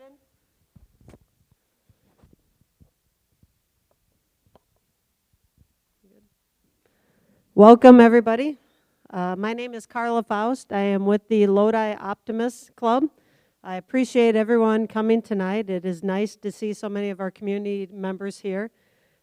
started. Welcome, everybody. My name is Carla Faust. I am with the Lodi Optimist Club. I appreciate everyone coming tonight. It is nice to see so many of our community members here.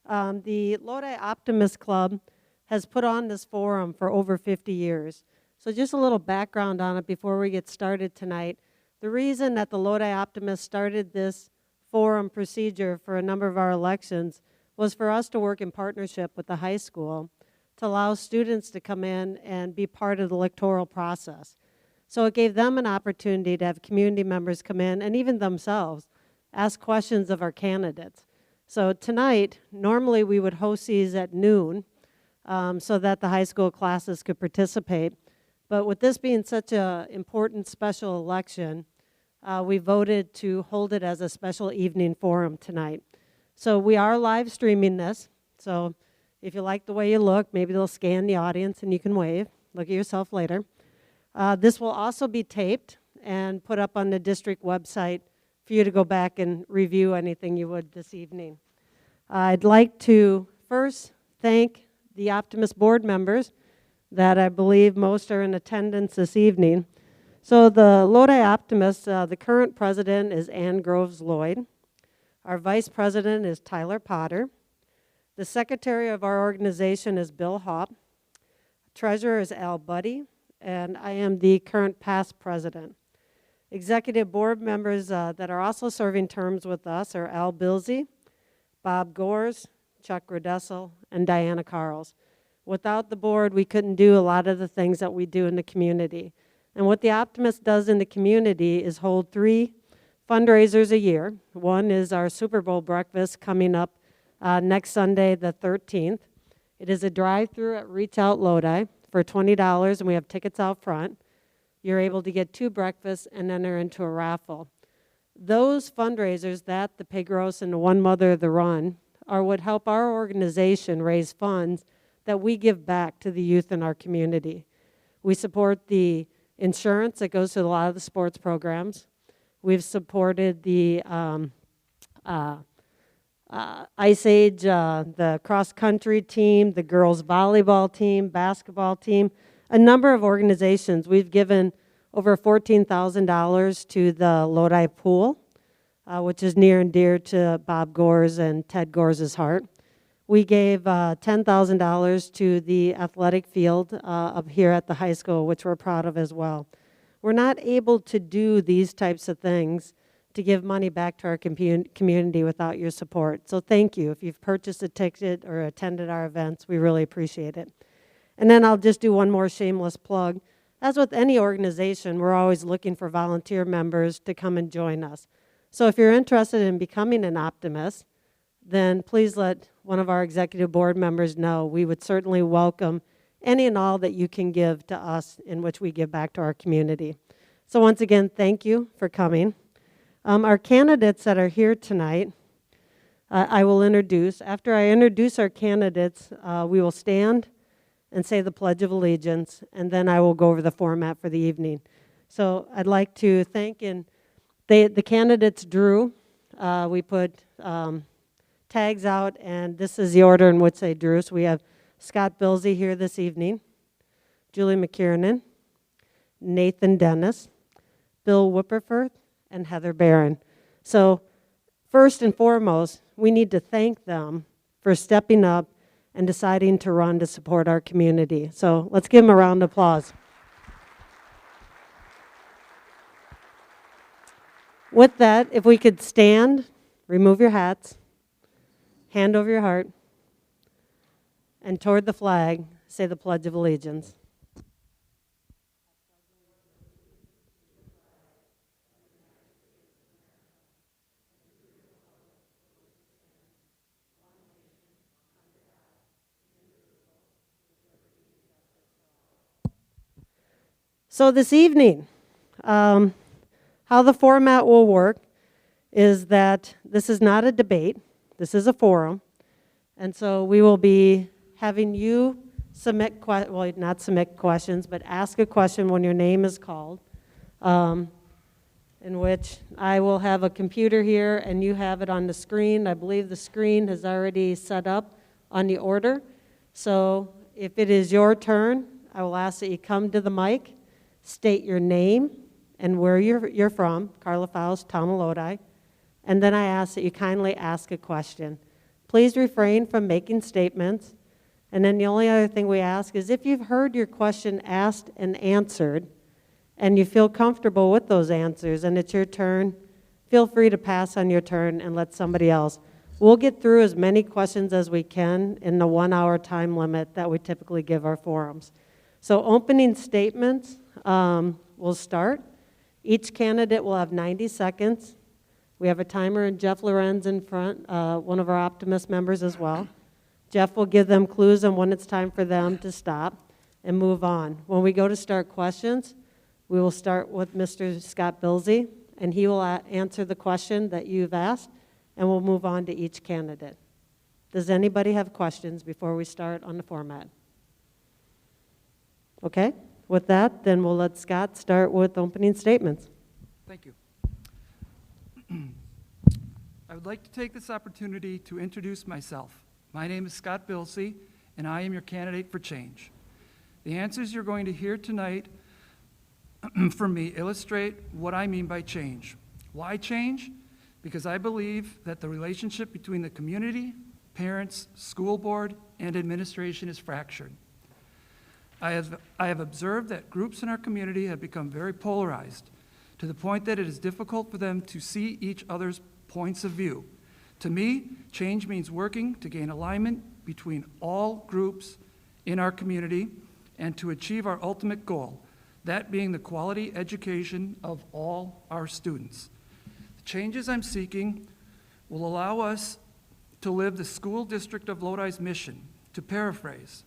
The Lodi Optimist Club has put on this forum for over 50 years. So just a little background on it before we get started tonight. The reason that the Lodi Optimist started this forum procedure for a number of our elections was for us to work in partnership with the high school to allow students to come in and be part of the electoral process. So it gave them an opportunity to have community members come in and even themselves ask questions of our candidates. So tonight, normally we would host these at noon so that the high school classes could participate. But with this being such an important special election, we voted to hold it as a special evening forum tonight. So we are live streaming this. So if you like the way you look, maybe they'll scan the audience and you can wave. Look at yourself later. This will also be taped and put up on the district website for you to go back and review anything you would this evening. I'd like to first thank the Optimist board members that I believe most are in attendance this evening. So the Lodi Optimist, the current president is Ann Groves Lloyd. Our vice president is Tyler Potter. The secretary of our organization is Bill Hopp. Treasurer is Al Buddy, and I am the current past president. Executive board members that are also serving terms with us are Al Bilsey, Bob Gores, Chuck Gradessel, and Diana Carls. Without the board, we couldn't do a lot of the things that we do in the community. And what the Optimist does in the community is hold 3 fundraisers a year. One is our Super Bowl breakfast coming up next Sunday, the 13th. It is a drive-through at Reach Out Lodi for $20, and we have tickets out front. You're able to get 2 breakfasts and enter into a raffle. Those fundraisers, that, the Pig Roast, and the One Mother of the Run, are what help our organization raise funds that we give back to the youth in our community. We support the insurance that goes to a lot of the sports programs. We've supported the Ice Age, the cross-country team, the girls' volleyball team, basketball team, a number of organizations. We've given over $14,000 to the Lodi Pool, which is near and dear to Bob Gores and Ted Gores' heart. We gave $10,000 to the athletic field up here at the high school, which we're proud of as well. We're not able to do these types of things to give money back to our community without your support. So thank you. If you've purchased a ticket or attended our events, we really appreciate it. And then I'll just do one more shameless plug. As with any organization, we're always looking for volunteer members to come and join us. So if you're interested in becoming an Optimist, then please let one of our executive board members know. We would certainly welcome any and all that you can give to us in which we give back to our community. So once again, thank you for coming. Our candidates that are here tonight, I will introduce. After I introduce our candidates, we will stand and say the Pledge of Allegiance, and then I will go over the format for the evening. So I'd like to thank, and the candidates drew. We put tags out, and this is the order in which they drew. So we have Scott Bilsey here this evening, Julie McKiernan, Nathan Dennis, Bill Whipperforth, and Heather Barron. So first and foremost, we need to thank them for stepping up and deciding to run to support our community. So let's give them a round of applause. With that, if we could stand, remove your hats, hand over your heart, and toward the flag, say the Pledge of Allegiance. So this evening, how the format will work is that this is not a debate. This is a forum. And so we will be having you submit, not submit questions, but ask a question when your name is called. in which I will have a computer here and you have it on the screen. I believe the screen has already set up on the order. So if it is your turn, I will ask that you come to the mic, state your name and where you're from, Carla Faust, Town of Lodi, and then I ask that you kindly ask a question. Please refrain from making statements. And then the only other thing we ask is if you've heard your question asked and answered, and you feel comfortable with those answers, and it's your turn, feel free to pass on your turn and let somebody else. We'll get through as many questions as we can in the 1 hour time limit that we typically give our forums. So opening statements will start. Each candidate will have 90 seconds. We have a timer, and Jeff Lorenz in front, one of our Optimist members as well. Jeff will give them clues on when it's time for them to stop and move on. When we go to start questions, we will start with Mr. Scott Bilsey, and he will answer the question that you've asked, and we'll move on to each candidate. Does anybody have questions before we start on the format? Okay, with that, then we'll let Scott start with opening statements. Thank you. I would like to take this opportunity to introduce myself. My name is Scott Bilsey, and I am your candidate for change. The answers you're going to hear tonight from me illustrate what I mean by change. Why change? Because I believe that the relationship between the community, parents, school board, and administration is fractured. I have observed that groups in our community have become very polarized to the point that it is difficult for them to see each other's points of view. To me, change means working to gain alignment between all groups in our community and to achieve our ultimate goal, that being the quality education of all our students. The changes I'm seeking will allow us to live the school district of Lodi's mission, to paraphrase,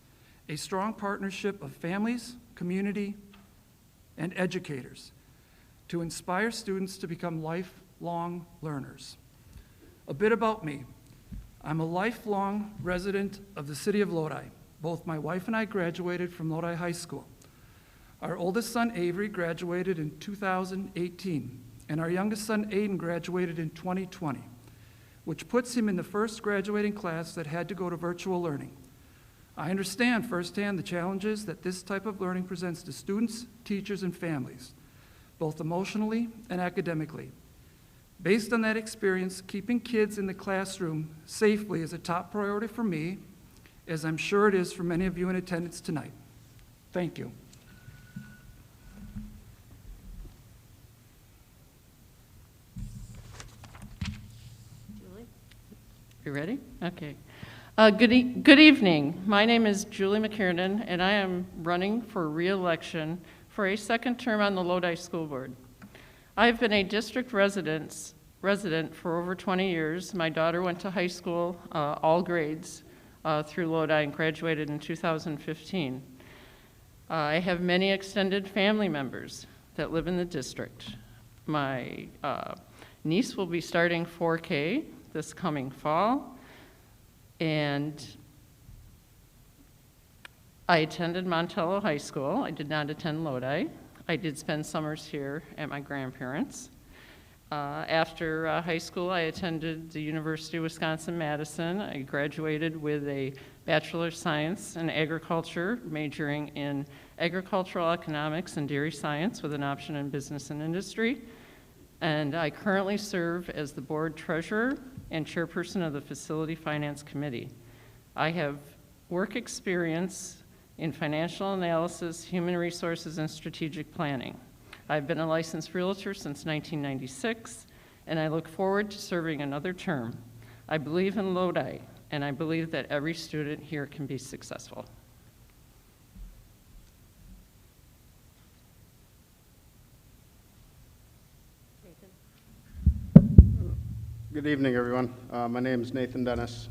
a strong partnership of families, community, and educators to inspire students to become lifelong learners. A bit about me. I'm a lifelong resident of the city of Lodi. Both my wife and I graduated from Lodi High School. Our oldest son, Avery, graduated in 2018, and our youngest son, Aiden, graduated in 2020, which puts him in the first graduating class that had to go to virtual learning. I understand firsthand the challenges that this type of learning presents to students, teachers, and families, both emotionally and academically. Based on that experience, keeping kids in the classroom safely is a top priority for me, as I'm sure it is for many of you in attendance tonight. Thank you. Julie? You ready? Okay. Good evening. My name is Julie McKiernan, and I am running for re-election for a second term on the Lodi School Board. I've been a district resident for over 20 years. My daughter went to high school, all grades, through Lodi and graduated in 2015. I have many extended family members that live in the district. My niece will be starting 4K this coming fall, and I attended Montello High School. I did not attend Lodi. I did spend summers here at my grandparents'. After high school, I attended the University of Wisconsin-Madison. I graduated with a Bachelor of Science in Agriculture, majoring in Agricultural Economics and Dairy Science with an option in Business and Industry. And I currently serve as the Board Treasurer and Chairperson of the Facility Finance Committee. I have work experience in financial analysis, human resources, and strategic planning. I've been a licensed realtor since 1996, and I look forward to serving another term. I believe in Lodi, and I believe that every student here can be successful. Good evening, everyone. My name is Nathan Dennis.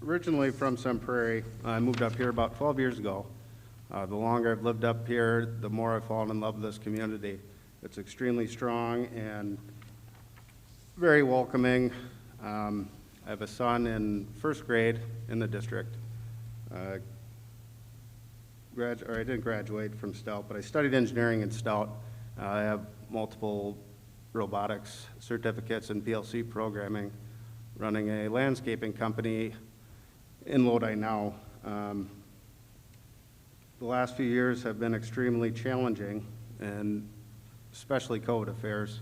Originally from Sun Prairie. I moved up here about 12 years ago. The longer I've lived up here, the more I've fallen in love with this community. It's extremely strong and very welcoming. I have a son in first grade in the district. I didn't graduate from Stout, but I studied engineering in Stout. I have multiple robotics certificates in PLC programming, running a landscaping company in Lodi now. The last few years have been extremely challenging, and especially COVID affairs.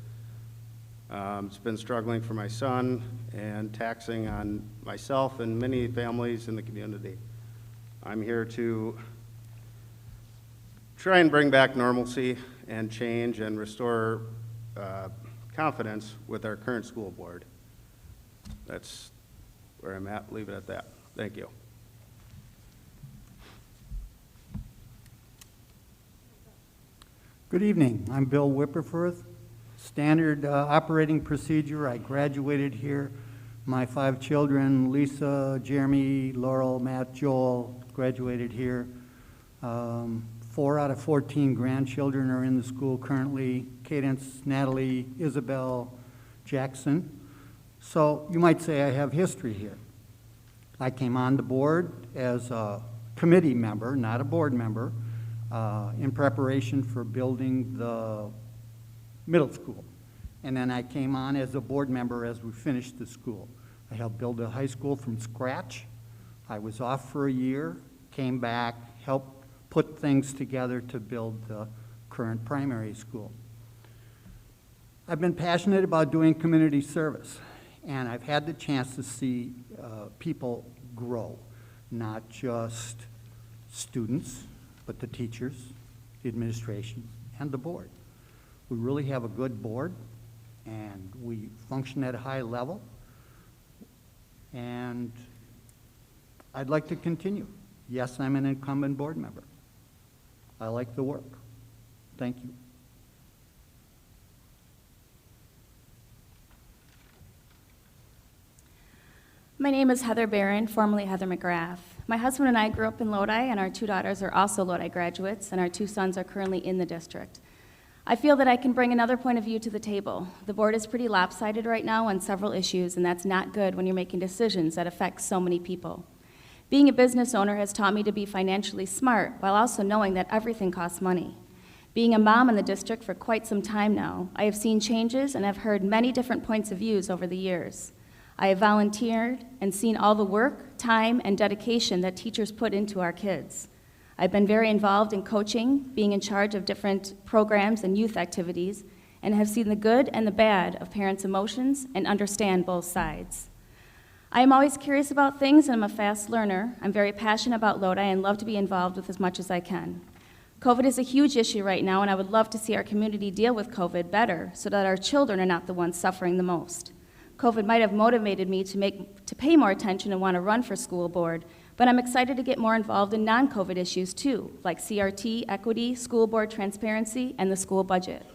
It's been struggling for my son and taxing on myself and many families in the community. I'm here to try and bring back normalcy and change and restore confidence with our current school board. That's where I'm at. Leave it at that. Thank you. Good evening. I'm Bill Whipperforth. Standard operating procedure. I graduated here. My 5 children, Lisa, Jeremy, Laurel, Matt, Joel, graduated here. 4 out of 14 grandchildren are in the school currently. Cadence, Natalie, Isabel, Jackson. So you might say I have history here. I came on the board as a committee member, not a board member, in preparation for building the middle school. And then I came on as a board member as we finished the school. I helped build a high school from scratch. I was off for a year, came back, helped put things together to build the current primary school. I've been passionate about doing community service, and I've had the chance to see people grow, not just students, but the teachers, the administration, and the board. We really have a good board, and we function at a high level, and I'd like to continue. Yes, I'm an incumbent board member. I like the work. Thank you. My name is Heather Barron, formerly Heather McGrath. My husband and I grew up in Lodi, and our 2 daughters are also Lodi graduates, and our 2 sons are currently in the district. I feel that I can bring another point of view to the table. The board is pretty lopsided right now on several issues, and that's not good when you're making decisions that affect so many people. Being a business owner has taught me to be financially smart while also knowing that everything costs money. Being a mom in the district for quite some time now, I have seen changes and have heard many different points of views over the years. I have volunteered and seen all the work, time, and dedication that teachers put into our kids. I've been very involved in coaching, being in charge of different programs and youth activities, and have seen the good and the bad of parents' emotions and understand both sides. I am always curious about things, and I'm a fast learner. I'm very passionate about Lodi and love to be involved with as much as I can. COVID is a huge issue right now, and I would love to see our community deal with COVID better so that our children are not the ones suffering the most. COVID might have motivated me to pay more attention and want to run for school board, but I'm excited to get more involved in non-COVID issues too, like CRT, equity, school board transparency, and the school budget.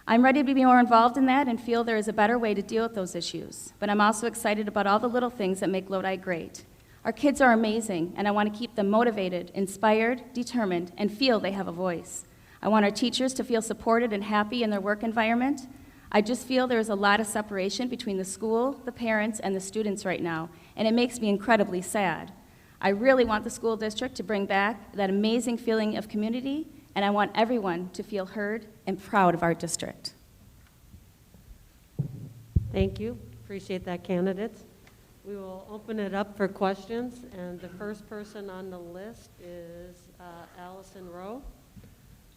I'm ready to be more involved in that and feel there is a better way to deal with those issues, but I'm also excited about all the little things that make Lodi great. Our kids are amazing, and I want to keep them motivated, inspired, determined, and feel they have a voice. I want our teachers to feel supported and happy in their work environment. I just feel there is a lot of separation between the school, the parents, and the students right now, and it makes me incredibly sad. I really want the school district to bring back that amazing feeling of community, and I want everyone to feel heard and proud of our district. Thank you. Appreciate that, candidates. We will open it up for questions, and the first person on the list is Allison Rowe.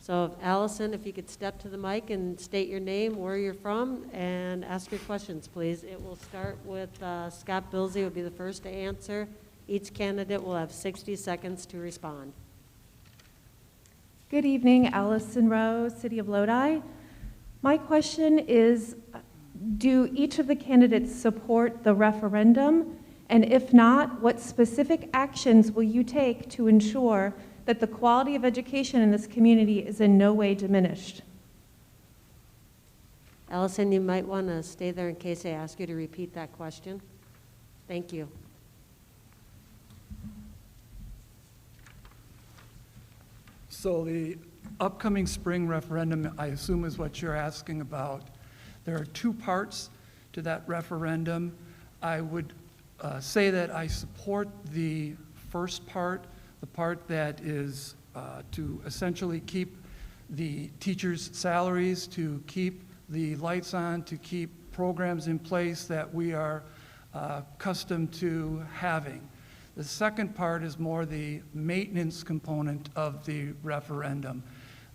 So Allison, if you could step to the mic and state your name, where you're from, and ask your questions, please. It will start with Scott Bilsey will be the first to answer. Each candidate will have 60 seconds to respond. Good evening, Allison Rowe, City of Lodi. My question is, do each of the candidates support the referendum? And if not, what specific actions will you take to ensure that the quality of education in this community is in no way diminished? Allison, you might want to stay there in case I ask you to repeat that question. Thank you. So the upcoming spring referendum, I assume, is what you're asking about. There are 2 parts to that referendum. I would say that I support the first part, the part that is to essentially keep the teachers' salaries, to keep the lights on, to keep programs in place that we are accustomed to having. The second part is more the maintenance component of the referendum.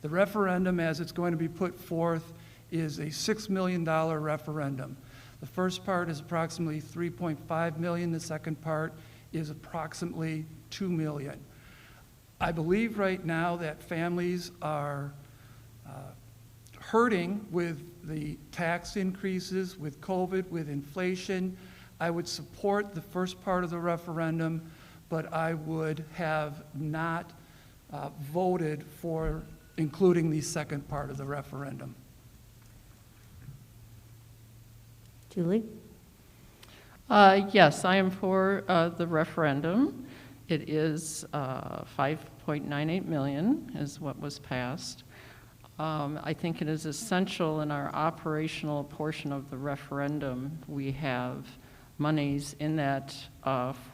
The referendum, as it's going to be put forth, is a $6 million referendum. The first part is approximately $3.5 million. The second part is approximately $2 million. I believe right now that families are hurting with the tax increases, with COVID, with inflation. I would support the first part of the referendum, but I would have not voted for including the second part of the referendum. Julie? Yes, I am for the referendum. It is 5.98 million is what was passed. I think it is essential in our operational portion of the referendum. We have monies in that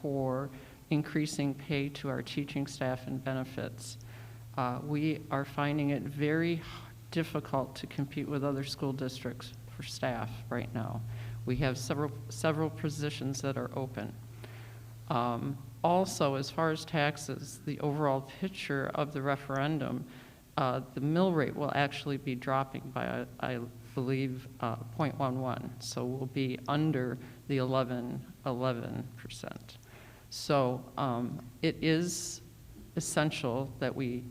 for increasing pay to our teaching staff and benefits. We are finding it very difficult to compete with other school districts for staff right now. We have several positions that are open. Also, as far as taxes, the overall picture of the referendum, the mill rate will actually be dropping by, I believe, 0.11. So we'll be under the 11%. So it is essential that we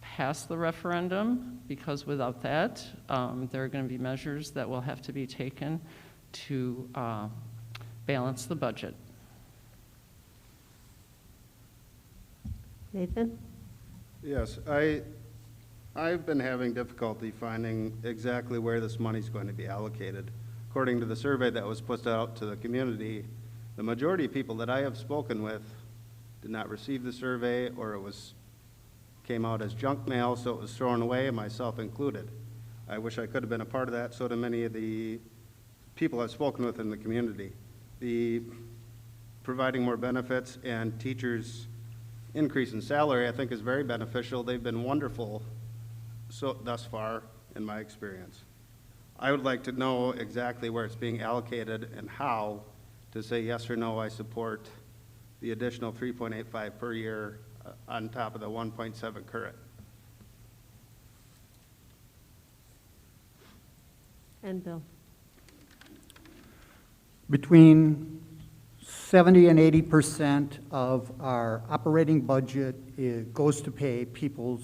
pass the referendum, because without that, there are going to be measures that will have to be taken to balance the budget. Nathan? Yes, I've been having difficulty finding exactly where this money's going to be allocated. According to the survey that was put out to the community, the majority of people that I have spoken with did not receive the survey, or it came out as junk mail, so it was thrown away, myself included. I wish I could have been a part of that. So do many of the people I've spoken with in the community. The providing more benefits and teachers' increase in salary, I think, is very beneficial. They've been wonderful thus far, in my experience. I would like to know exactly where it's being allocated and how to say yes or no, I support the additional 3.85 per year on top of the 1.7 current. And Bill? Between 70 and 80% of our operating budget goes to pay people's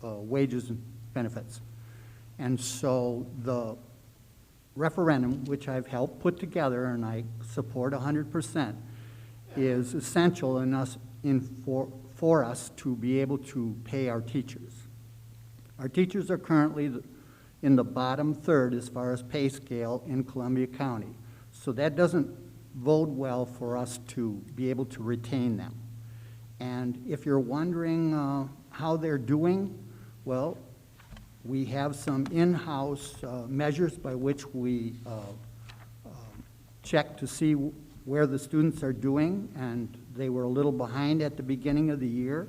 wages and benefits. And so the referendum, which I've helped put together and I support 100%, is essential for us to be able to pay our teachers. Our teachers are currently in the bottom third as far as pay scale in Columbia County. So that doesn't bode well for us to be able to retain them. And if you're wondering how they're doing, well, we have some in-house measures by which we check to see where the students are doing, and they were a little behind at the beginning of the year,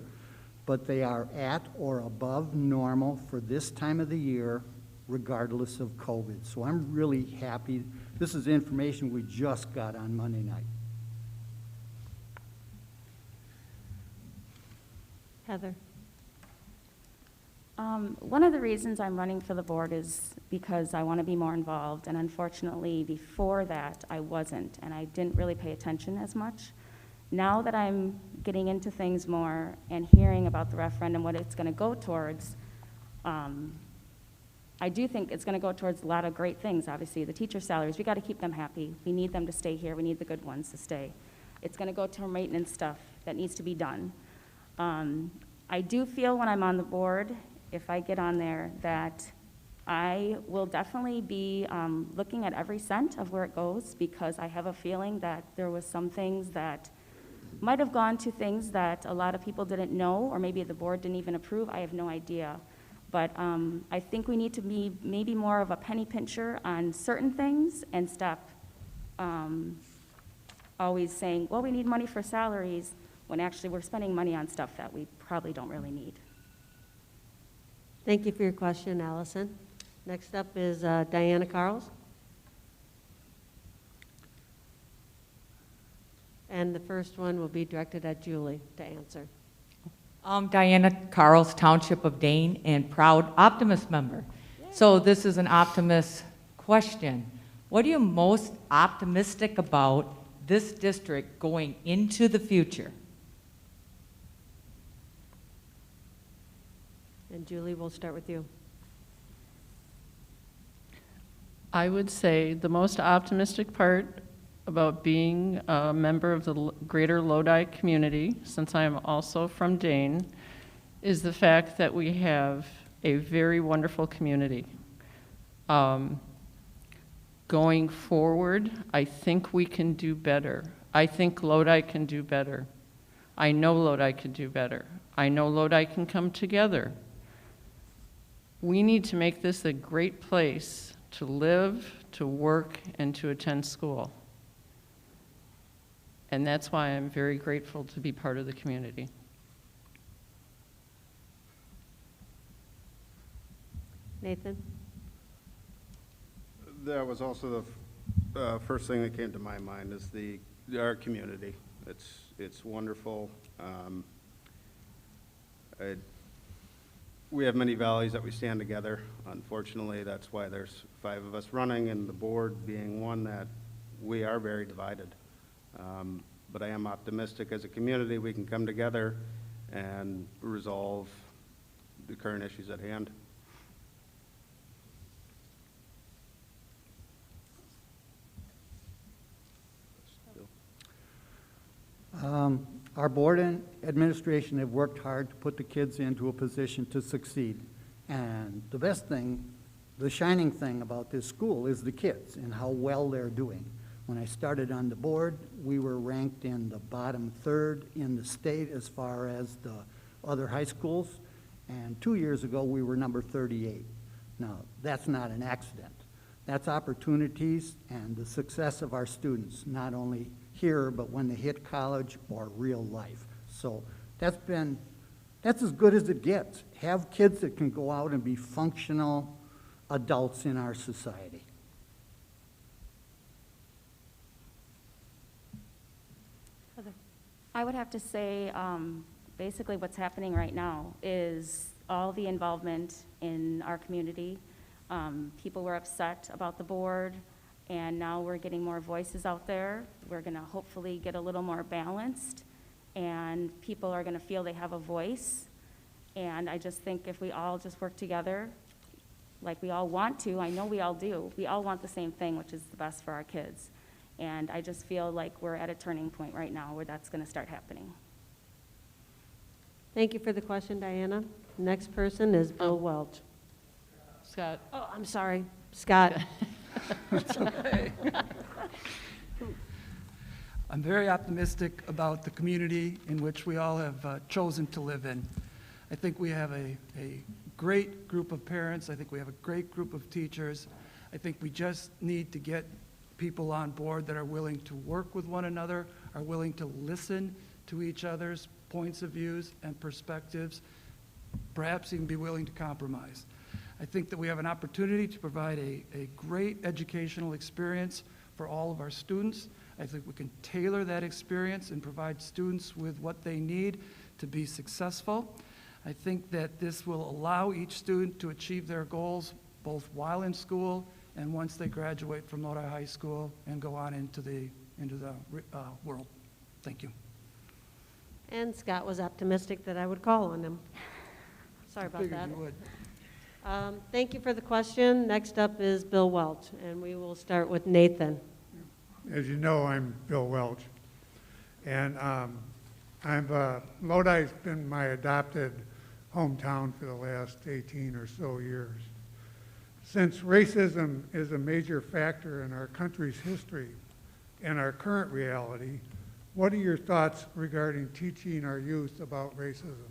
but they are at or above normal for this time of the year, regardless of COVID. So I'm really happy. This is information we just got on Monday night. Heather? One of the reasons I'm running for the board is because I want to be more involved, and unfortunately before that I wasn't, and I didn't really pay attention as much. Now that I'm getting into things more and hearing about the referendum, what it's going to go towards, I do think it's going to go towards a lot of great things. Obviously, the teacher salaries, we got to keep them happy. We need them to stay here. We need the good ones to stay. It's going to go to maintenance stuff that needs to be done. I do feel when I'm on the board, if I get on there, that I will definitely be looking at every cent of where it goes, because I have a feeling that there was some things that might have gone to things that a lot of people didn't know, or maybe the board didn't even approve. I have no idea. But I think we need to be maybe more of a penny pincher on certain things and stop always saying, well, we need money for salaries, when actually we're spending money on stuff that we probably don't really need. Thank you for your question, Allison. Next up is Diana Carls. And the first one will be directed at Julie to answer. Diana Carls, Township of Dane, and proud Optimist member. So this is an Optimist question. What are you most optimistic about this district going into the future? And Julie, we'll start with you. I would say the most optimistic part about being a member of the greater Lodi community, since I am also from Dane, is the fact that we have a very wonderful community. Going forward, I think we can do better. I think Lodi can do better. I know Lodi can do better. I know Lodi can come together. We need to make this a great place to live, to work, and to attend school. And that's why I'm very grateful to be part of the community. Nathan? That was also the first thing that came to my mind is our community. It's wonderful. We have many valleys that we stand together. Unfortunately, that's why there's 5 of us running, and the board being one that we are very divided. But I am optimistic as a community we can come together and resolve the current issues at hand. Our board and administration have worked hard to put the kids into a position to succeed. And the best thing, the shining thing about this school is the kids and how well they're doing. When I started on the board, we were ranked in the bottom 3rd in the state as far as the other high schools. And 2 years ago, we were number 38. Now, that's not an accident. That's opportunities and the success of our students, not only here, but when they hit college or real life. So that's as good as it gets. Have kids that can go out and be functional adults in our society. I would have to say, basically what's happening right now is all the involvement in our community. People were upset about the board, and now we're getting more voices out there. We're going to hopefully get a little more balanced, and people are going to feel they have a voice. And I just think if we all just work together, like we all want to, I know we all do, we all want the same thing, which is the best for our kids. And I just feel like we're at a turning point right now where that's going to start happening. Thank you for the question, Diana. Next person is Bill Welch. Scott? Oh, I'm sorry, Scott. I'm very optimistic about the community in which we all have chosen to live in. I think we have a great group of parents. I think we have a great group of teachers. I think we just need to get people on board that are willing to work with one another, are willing to listen to each other's points of views and perspectives, perhaps even be willing to compromise. I think that we have an opportunity to provide a great educational experience for all of our students. I think we can tailor that experience and provide students with what they need to be successful. I think that this will allow each student to achieve their goals both while in school and once they graduate from Lodi High School and go on into the world. Thank you. And Scott was optimistic that I would call on him. Sorry about Figured that. you would. Thank you for the question. Next up is Bill Welch, and we will start with Nathan. As you know, I'm Bill Welch, and Lodi's been my adopted hometown for the last 18 or so years. Since racism is a major factor in our country's history and our current reality, what are your thoughts regarding teaching our youth about racism?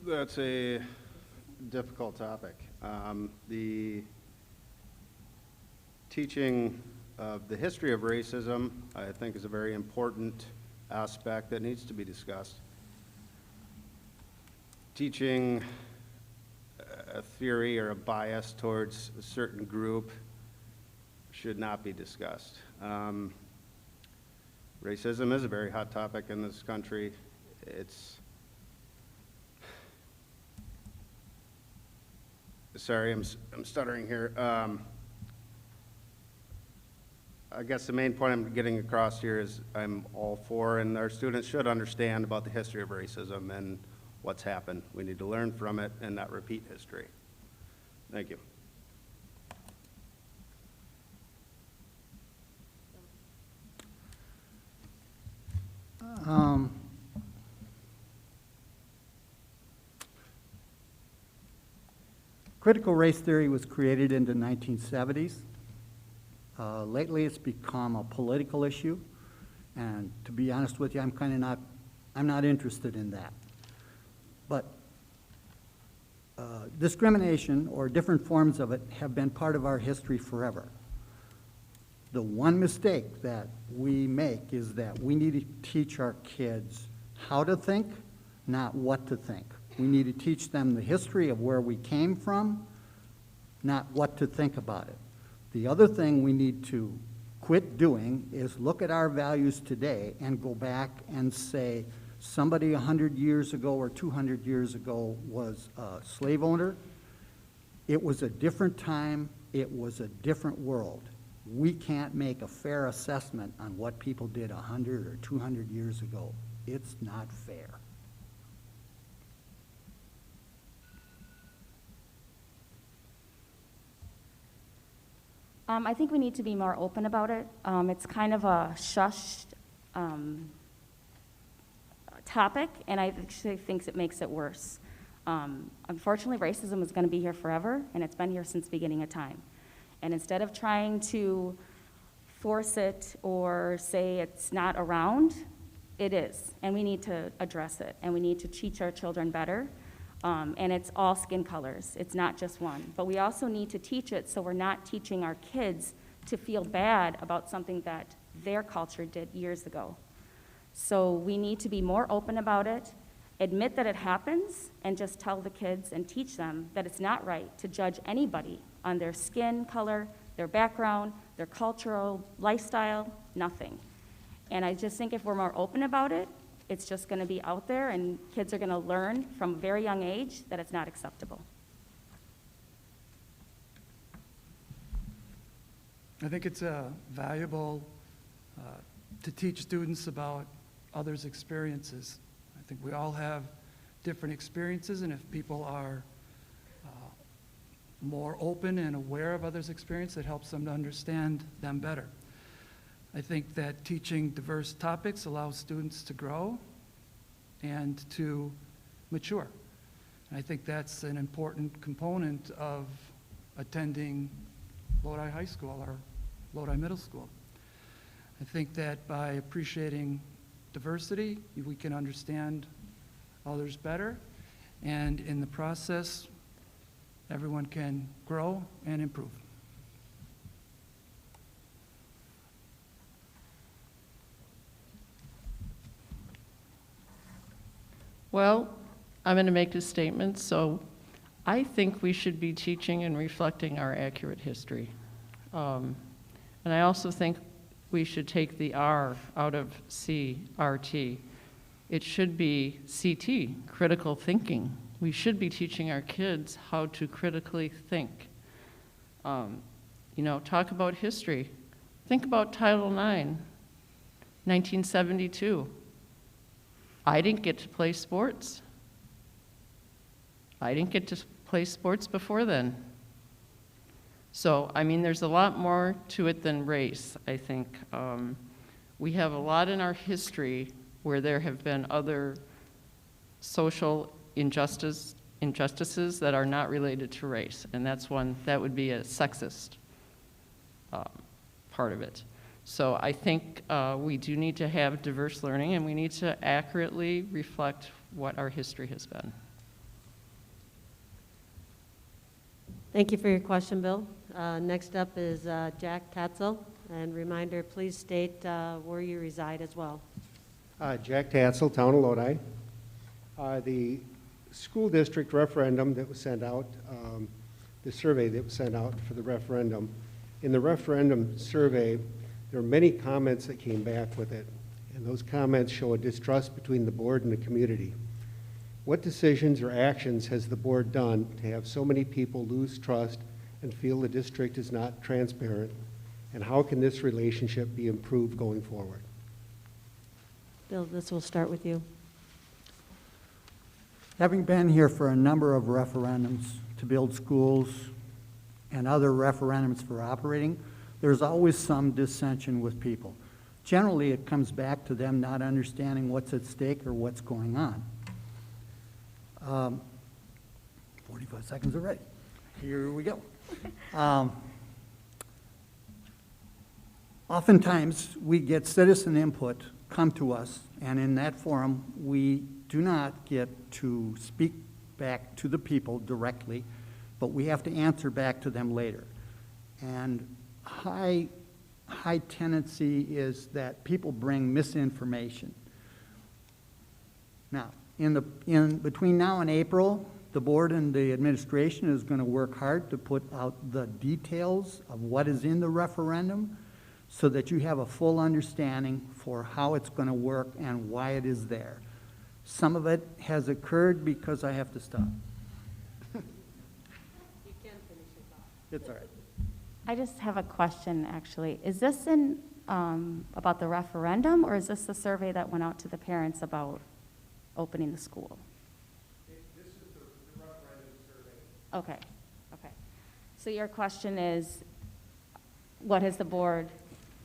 That's a difficult topic. The teaching of the history of racism, I think, is a very important aspect that needs to be discussed. teaching a theory or a bias towards a certain group should not be discussed. Racism is a very hot topic in this country. Sorry, I'm stuttering here. I guess the main point I'm getting across here is I'm all for, and our students should understand about the history of racism and what's happened. We need to learn from it and not repeat history. Thank you. Critical race theory was created in the 1970s. Lately, it's become a political issue, and to be honest with you, I'm not interested in that. But discrimination or different forms of it have been part of our history forever. The one mistake that we make is that we need to teach our kids how to think, not what to think. We need to teach them the history of where we came from, not what to think about it. The other thing we need to quit doing is look at our values today and go back and say somebody 100 years ago or 200 years ago was a slave owner. It was a different time. It was a different world. We can't make a fair assessment on what people did 100 or 200 years ago. It's not fair. I think we need to be more open about it. It's kind of a shushed topic, and I actually think it makes it worse. Unfortunately, racism is going to be here forever, and it's been here since the beginning of time. And instead of trying to force it or say it's not around, it is, and we need to address it, and we need to teach our children better. And it's all skin colors. It's not just one. But we also need to teach it so we're not teaching our kids to feel bad about something that their culture did years ago. So we need to be more open about it, admit that it happens, and just tell the kids and teach them that it's not right to judge anybody on their skin color, their background, their cultural lifestyle, nothing. And I just think if we're more open about it, it's just going to be out there, and kids are going to learn from a very young age that it's not acceptable. I think it's valuable to teach students about others' experiences. I think we all have different experiences, and if people are more open and aware of others' experience, it helps them to understand them better. I think that teaching diverse topics allows students to grow and to mature. And I think that's an important component of attending Lodi High School or Lodi Middle School. I think that by appreciating diversity, we can understand others better, and in the process, everyone can grow and improve. Well, I'm going to make a statement. So I think we should be teaching and reflecting our accurate history. And I also think we should take the R out of CRT. It should be CT, critical thinking. We should be teaching our kids how to critically think. Talk about history. Think about Title IX, 1972. I didn't get to play sports. I didn't get to play sports before then. So, there's a lot more to it than race, I think. We have a lot in our history where there have been other social injustices that are not related to race, and that's one that would be a sexist part of it. So I think we do need to have diverse learning, and we need to accurately reflect what our history has been. Thank you for your question, Bill. Next up is Jack Tatzel. And reminder, please state where you reside as well. Jack Tatzel, Town of Lodi. The school district referendum that was sent out, the survey that was sent out for the referendum. In the referendum survey, there are many comments that came back with it, and those comments show a distrust between the board and the community. What decisions or actions has the board done to have so many people lose trust and feel the district is not transparent? And how can this relationship be improved going forward? Bill, this will start with you. Having been here for a number of referendums to build schools and other referendums for operating, there's always some dissension with people. Generally, it comes back to them not understanding what's at stake or what's going on. 45 seconds already. Here we go. Oftentimes, we get citizen input come to us, and in that forum, we do not get to speak back to the people directly, but we have to answer back to them later. And high tendency is that people bring misinformation. Now, in between now and April, the board and the administration is going to work hard to put out the details of what is in the referendum so that you have a full understanding for how it's going to work and why it is there. Some of it has occurred because I have to stop. You can finish your thought. It's all right. I just have a question, actually. Is this in, about the referendum, or is this the survey that went out to the parents about opening the school? This is the referendum survey. Okay, okay. So your question is, what has the board?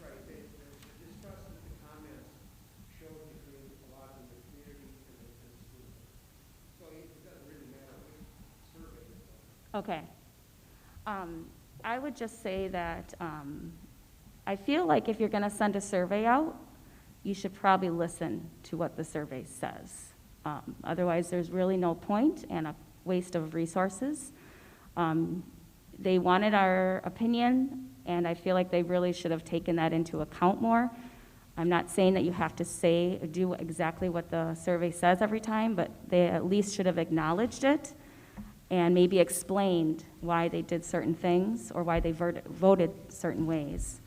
Right, the distrust that the comments showed between a lot of the community and the school. So it doesn't really matter which survey it's on. Okay. I would just say that I feel like if you're going to send a survey out, you should probably listen to what the survey says. Otherwise, there's really no point and a waste of resources. They wanted our opinion, and I feel like they really should have taken that into account more. I'm not saying that you have to do exactly what the survey says every time, but they at least should have acknowledged it and maybe explained why they did certain things or why they voted certain ways.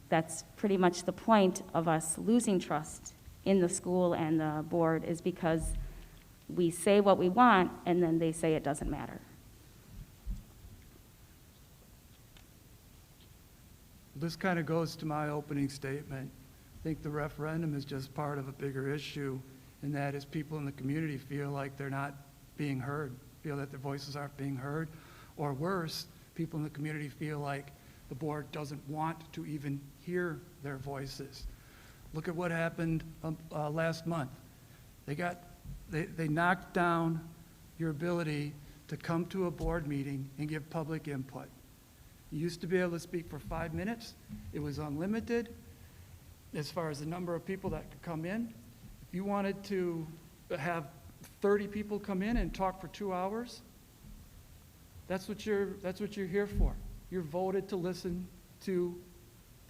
That's pretty much the point of us losing trust in the school and the board, is because we say what we want and then they say it doesn't matter. This kind of goes to my opening statement. I think the referendum is just part of a bigger issue, and that is people in the community feel like they're not being heard, feel that their voices aren't being heard, or worse, people in the community feel like the board doesn't want to even hear their voices. Look at what happened last month. They knocked down your ability to come to a board meeting and give public input. You used to be able to speak for 5 minutes. It was unlimited as far as the number of people that could come in. If you wanted to have 30 people come in and talk for 2 hours, that's what you're here for. You're voted to listen to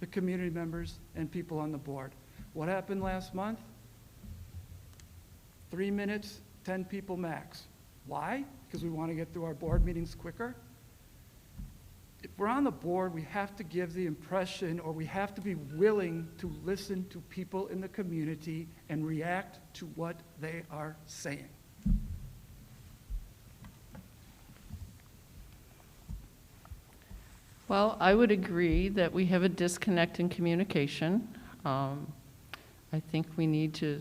the community members and people on the board. What happened last month? 3 minutes, 10 people max. Why? Because we want to get through our board meetings quicker? If we're on the board, we have to give the impression, or we have to be willing to listen to people in the community and react to what they are saying. Well, I would agree that we have a disconnect in communication. I think we need to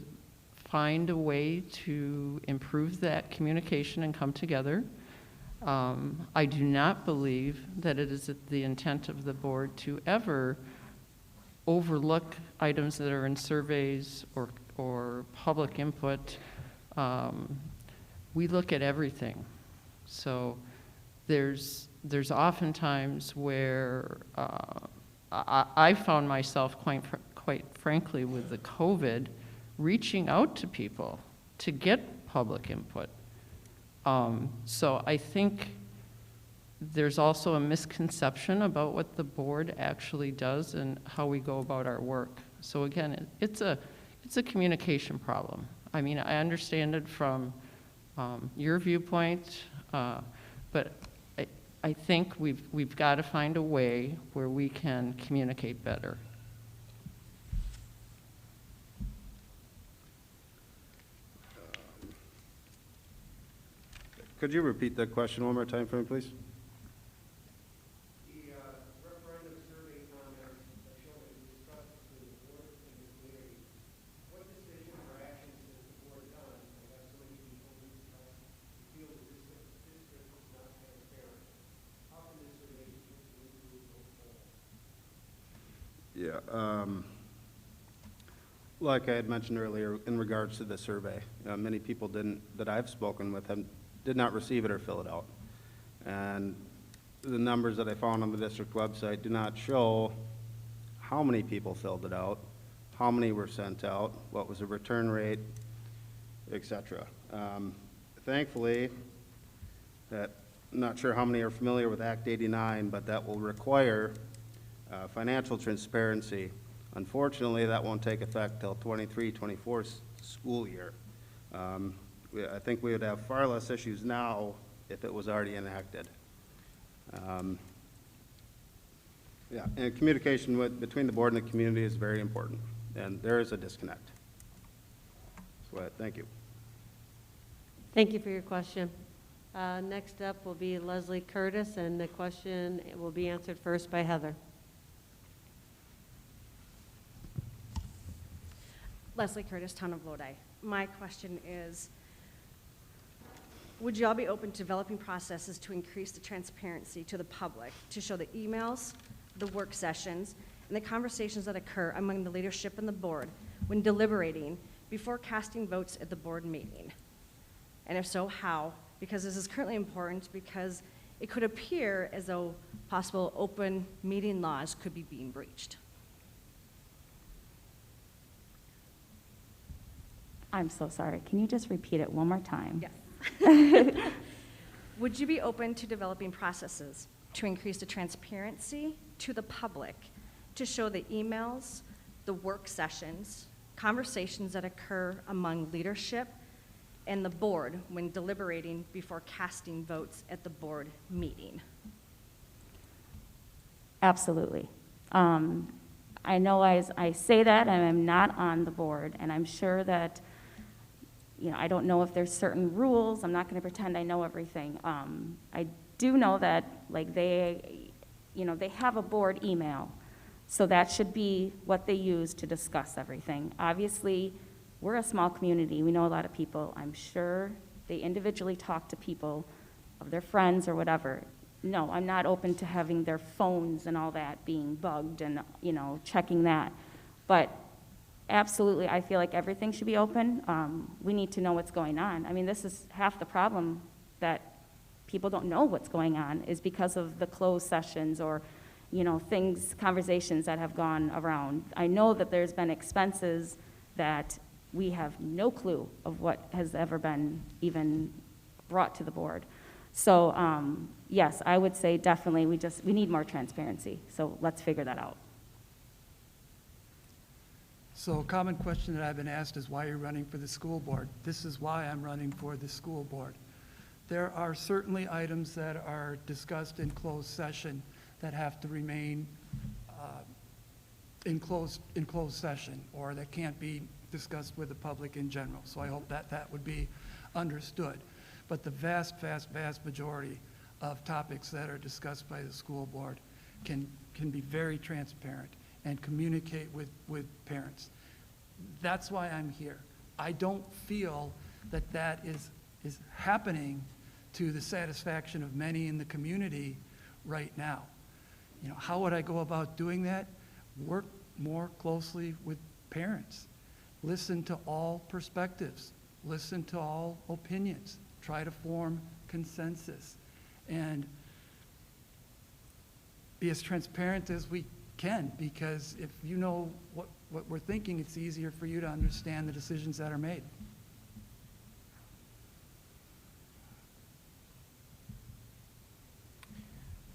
find a way to improve that communication and come together. I do not believe that it is the intent of the board to ever overlook items that are in surveys or public input. We look at everything. So there's often times where I found myself quite frankly with the COVID reaching out to people to get public input. So I think there's also a misconception about what the board actually does and how we go about our work. So again, it's a communication problem. I mean, I understand it from your viewpoint, but I think we've got to find a way where we can communicate better. Could you repeat that question one more time for me, please? The referendum survey comments show that you discussed between the board and the community. What decisions or actions has the board done that have so many people feel that this district is not transparent? How can this survey improve going forward? Yeah, like I had mentioned earlier, in regards to the survey, many people that I've spoken with did not receive it or fill it out. And the numbers that I found on the district website do not show how many people filled it out, how many were sent out, what was the return rate, et cetera. Thankfully, I'm not sure how many are familiar with Act 89, but that will require financial transparency. Unfortunately, that won't take effect till 23-24 school year. I think we would have far less issues now if it was already enacted. Yeah, and communication between the board and the community is very important, and there is a disconnect. So, thank you. Thank you for your question. Next up will be Leslie Curtis, and the question will be answered first by Heather. Leslie Curtis, Town of Lodi. My question is, would you all be open to developing processes to increase the transparency to the public, to show the emails, the work sessions, and the conversations that occur among the leadership and the board when deliberating before casting votes at the board meeting? And if so, how? Because this is currently important because it could appear as though possible open meeting laws could be being breached. I'm so sorry. Can you just repeat it one more time? Yes. Would you be open to developing processes to increase the transparency to the public, to show the emails, the work sessions, conversations that occur among leadership and the board when deliberating before casting votes at the board meeting? Absolutely. I know as I say that, and I'm not on the board, and I'm sure that, I don't know if there's certain rules. I'm not going to pretend I know everything. I do know that, they have a board email, so that should be what they use to discuss everything. Obviously, we're a small community. We know a lot of people. I'm sure they individually talk to people of their friends or whatever. No, I'm not open to having their phones and all that being bugged and, checking that. But absolutely, I feel like everything should be open. We need to know what's going on. I mean, this is half the problem, that people don't know what's going on is because of the closed sessions or, conversations that have gone around. I know that there's been expenses that we have no clue of what has ever been even brought to the board. So, yes, I would say definitely we need more transparency. So let's figure that out. So a common question that I've been asked is why you're running for the school board. This is why I'm running for the school board. There are certainly items that are discussed in closed session that have to remain in closed session, or that can't be discussed with the public in general. So I hope that would be understood. But the vast, vast, vast majority of topics that are discussed by the school board can be very transparent and communicate with parents. That's why I'm here. I don't feel that is happening to the satisfaction of many in the community right now. How would I go about doing that? Work more closely with parents. Listen to all perspectives. Listen to all opinions. Try to form consensus. And be as transparent as we can, because if you know what we're thinking, it's easier for you to understand the decisions that are made.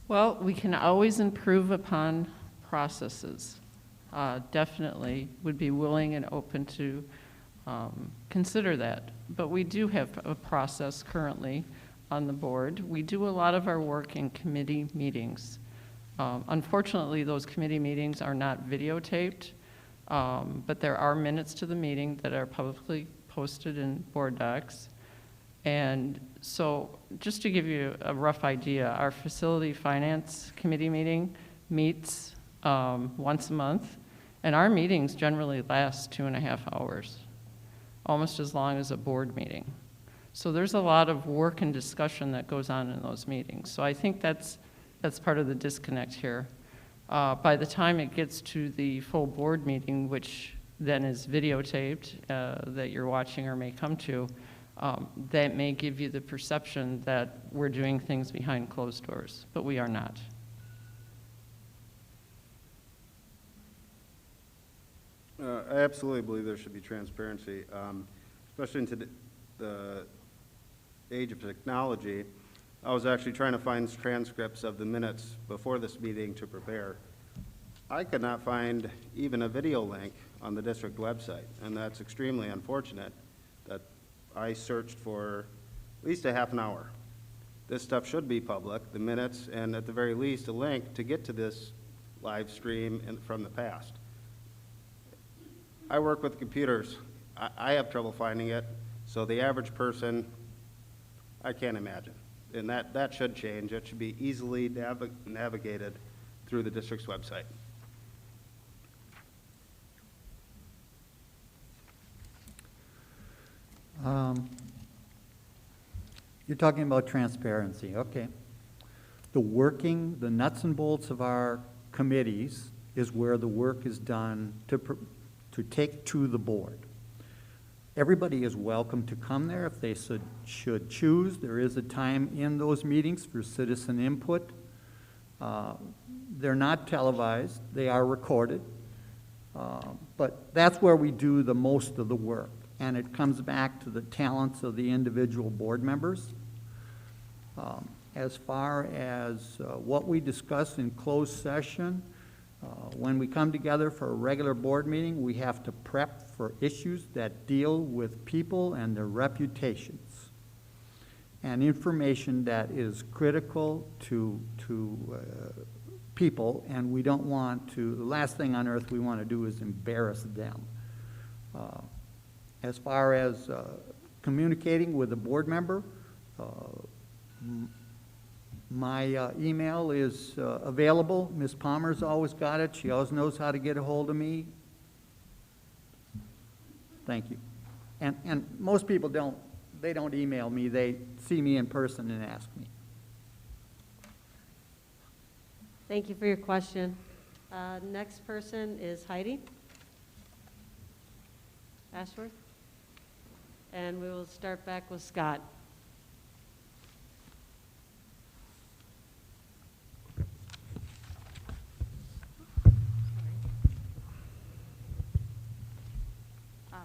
Well, we can always improve upon processes. Definitely would be willing and open to consider that. But we do have a process currently on the board. We do a lot of our work in committee meetings. Unfortunately, those committee meetings are not videotaped, but there are minutes to the meeting that are publicly posted in board docs. And so just to give you a rough idea, our facility finance committee meeting meets once a month, and our meetings generally last 2.5 hours, almost as long as a board meeting. So there's a lot of work and discussion that goes on in those meetings. So I think that's part of the disconnect here. By the time it gets to the full board meeting, which then is videotaped, that you're watching or may come to, that may give you the perception that we're doing things behind closed doors, but we are not. I absolutely believe there should be transparency, especially in the age of technology. I was actually trying to find transcripts of the minutes before this meeting to prepare. I could not find even a video link on the district website, and that's extremely unfortunate that I searched for at least a half an hour. This stuff should be public, the minutes, and at the very least, a link to get to this live stream from the past. I work with computers. I have trouble finding it, so the average person, I can't imagine. And that should change. It should be easily navigated through the district's website. You're talking about transparency, okay. The nuts and bolts of our committees is where the work is done to take to the board. Everybody is welcome to come there if they should choose. There is a time in those meetings for citizen input. They're not televised, they are recorded. But that's where we do the most of the work. And it comes back to the talents of the individual board members. As far as what we discuss in closed session, when we come together for a regular board meeting, we have to prep for issues that deal with people and their reputations and information that is critical to people, and we don't want to, the last thing on earth we want to do is embarrass them. As far as communicating with a board member, my email is available. Ms. Palmer's always got it. She always knows how to get a hold of me. Thank you. And most people don't email me. They see me in person and ask me. Thank you for your question. Next person is Heidi Ashworth. And we will start back with Scott.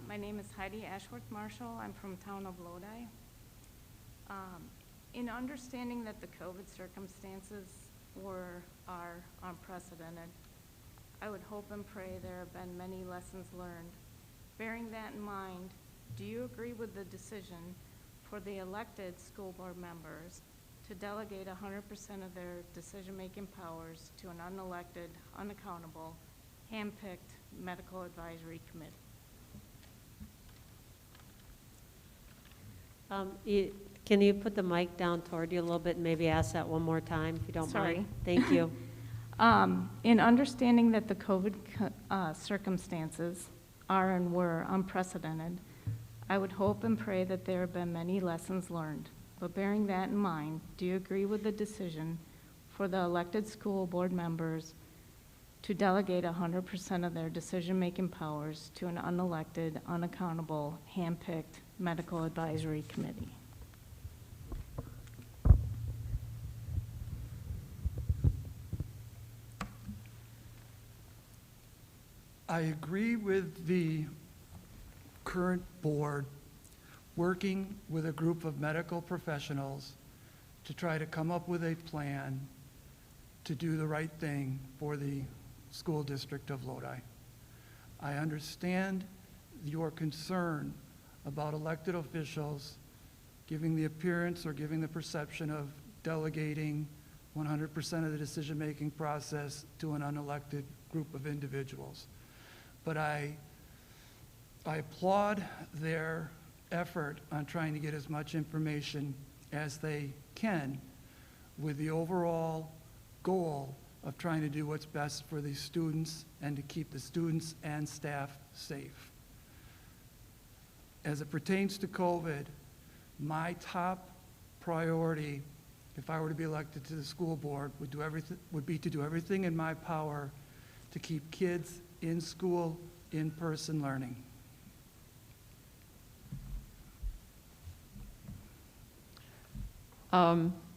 My name is Heidi Ashworth Marshall. I'm from town of Lodi. In understanding that the COVID circumstances are unprecedented, I would hope and pray there have been many lessons learned. Bearing that in mind, do you agree with the decision for the elected school board members to delegate 100% of their decision-making powers to an unelected, unaccountable, hand-picked medical advisory committee? Can you put the mic down toward you a little bit and maybe ask that one more time, if you don't Sorry. mind? Thank you. In understanding that the COVID circumstances are and were unprecedented, I would hope and pray that there have been many lessons learned. But bearing that in mind, do you agree with the decision for the elected school board members to delegate 100% of their decision-making powers to an unelected, unaccountable, hand-picked medical advisory committee? I agree with the current board working with a group of medical professionals to try to come up with a plan to do the right thing for the school district of Lodi. I understand your concern about elected officials giving the appearance or giving the perception of delegating 100% of the decision-making process to an unelected group of individuals. But I applaud their effort on trying to get as much information as they can with the overall goal of trying to do what's best for the students and to keep the students and staff safe. As it pertains to COVID, my top priority, if I were to be elected to the school board, would be to do everything in my power to keep kids in school, in-person learning.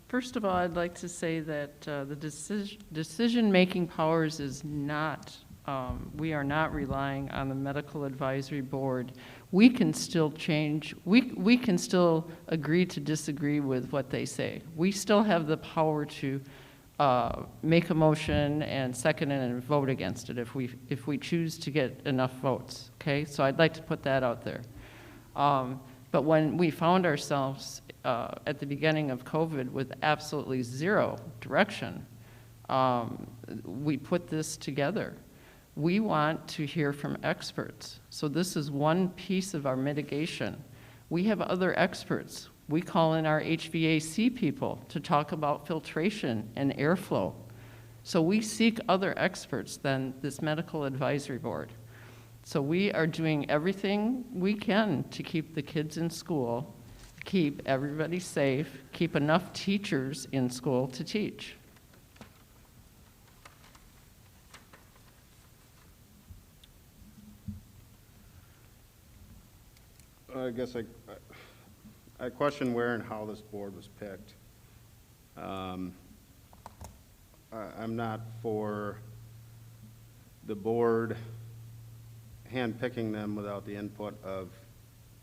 First of all, I'd like to say that the decision-making powers is not, we are not relying on the medical advisory board. We can still change, we can still agree to disagree with what they say. We still have the power to make a motion and second it and vote against it if we choose to get enough votes, okay? So I'd like to put that out there. But when we found ourselves at the beginning of COVID with absolutely zero direction, we put this together. We want to hear from experts. So this is one piece of our mitigation. We have other experts. We call in our HVAC people to talk about filtration and airflow. So we seek other experts than this medical advisory board. So we are doing everything we can to keep the kids in school, keep everybody safe, keep enough teachers in school to teach. I guess I question where and how this board was picked. I'm not for the board hand-picking them without the input of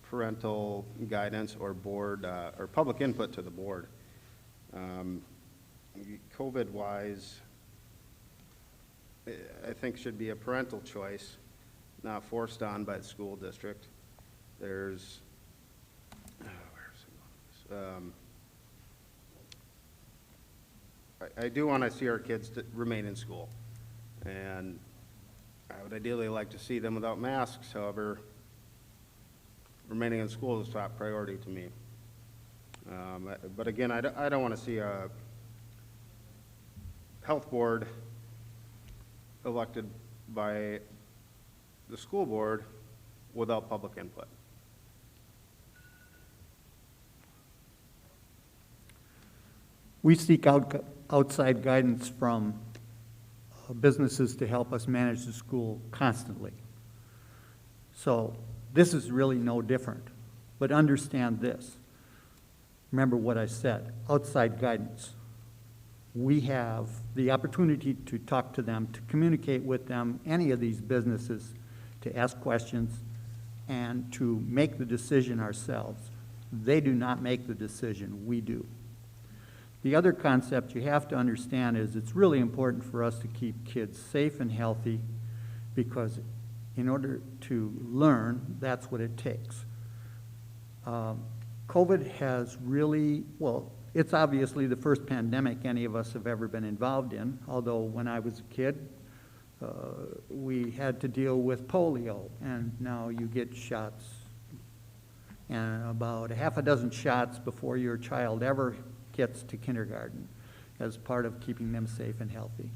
parental guidance or board or public input to the board. COVID-wise, I think should be a parental choice, not forced on by the school district. There's, I do want to see our kids remain in school, and I would ideally like to see them without masks. However, remaining in school is a top priority to me. But again, I don't want to see a health board elected by the school board without public input. We seek out outside guidance from businesses to help us manage the school constantly. So this is really no different, but understand this. Remember what I said, outside guidance. We have the opportunity to talk to them, to communicate with them, any of these businesses, to ask questions, and to make the decision ourselves. They do not make the decision, we do. The other concept you have to understand is it's really important for us to keep kids safe and healthy, because in order to learn, that's what it takes. COVID has really, well, it's obviously the first pandemic any of us have ever been involved in, although when I was a kid, we had to deal with polio, and now you get shots, and about a half a dozen shots before your child ever gets to kindergarten as part of keeping them safe and healthy.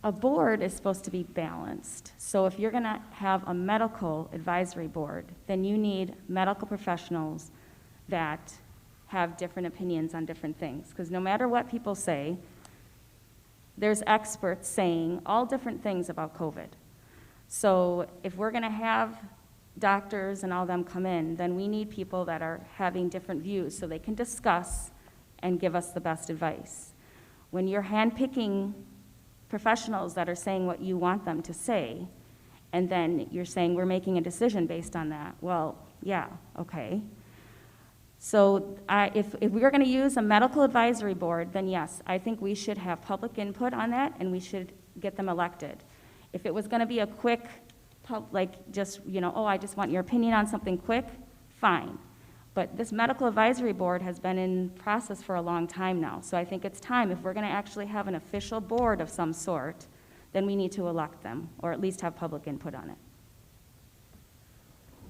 A board is supposed to be balanced. So if you're going to have a medical advisory board, then you need medical professionals that have different opinions on different things. Because no matter what people say, there's experts saying all different things about COVID. So if we're going to have doctors and all them come in, then we need people that are having different views so they can discuss and give us the best advice. When you're handpicking professionals that are saying what you want them to say, and then you're saying we're making a decision based on that, well, yeah, okay. So if we are going to use a medical advisory board, then yes, I think we should have public input on that, and we should get them elected. If it was going to be a quick, like just, oh, I just want your opinion on something quick, fine. But this medical advisory board has been in process for a long time now. So I think it's time, if we're going to actually have an official board of some sort, then we need to elect them, or at least have public input on it.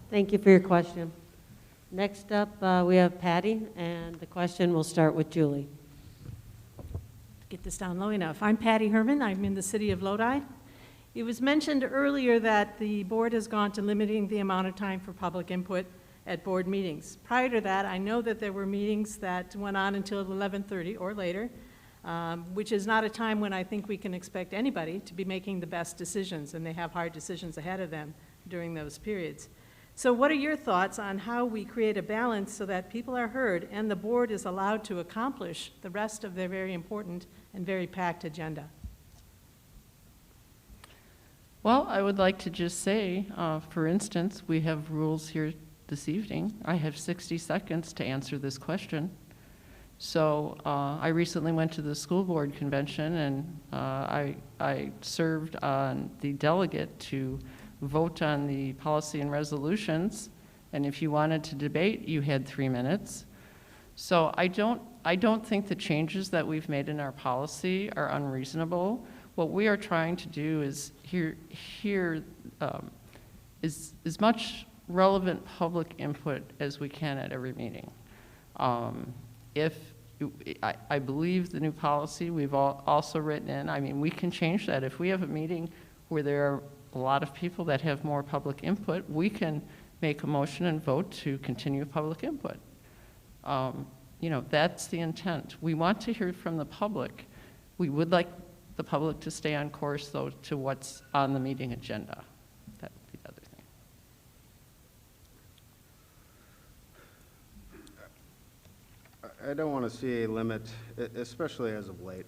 Thank you for your question. Next up, we have Patty, and the question will start with Julie. Get this down low enough. I'm Patty Herman. I'm in the city of Lodi. It was mentioned earlier that the board has gone to limiting the amount of time for public input at board meetings. Prior to that, I know that there were meetings that went on until 11:30 or later, which is not a time when I think we can expect anybody to be making the best decisions, and they have hard decisions ahead of them during those periods. So what are your thoughts on how we create a balance so that people are heard and the board is allowed to accomplish the rest of their very important and very packed agenda? Well, I would like to just say, for instance, we have rules here this evening. I have 60 seconds to answer this question. So I recently went to the school board convention, and I served on the delegate to vote on the policy and resolutions. And if you wanted to debate, you had 3 minutes. So I don't think the changes that we've made in our policy are unreasonable. What we are trying to do is hear as much relevant public input as we can at every meeting. I believe the new policy we've also written in, I mean, we can change that. If we have a meeting where there are a lot of people that have more public input, we can make a motion and vote to continue public input. That's the intent. We want to hear from the public. We would like the public to stay on course, though, to what's on the meeting agenda. That would be the other thing. I don't want to see a limit, especially as of late.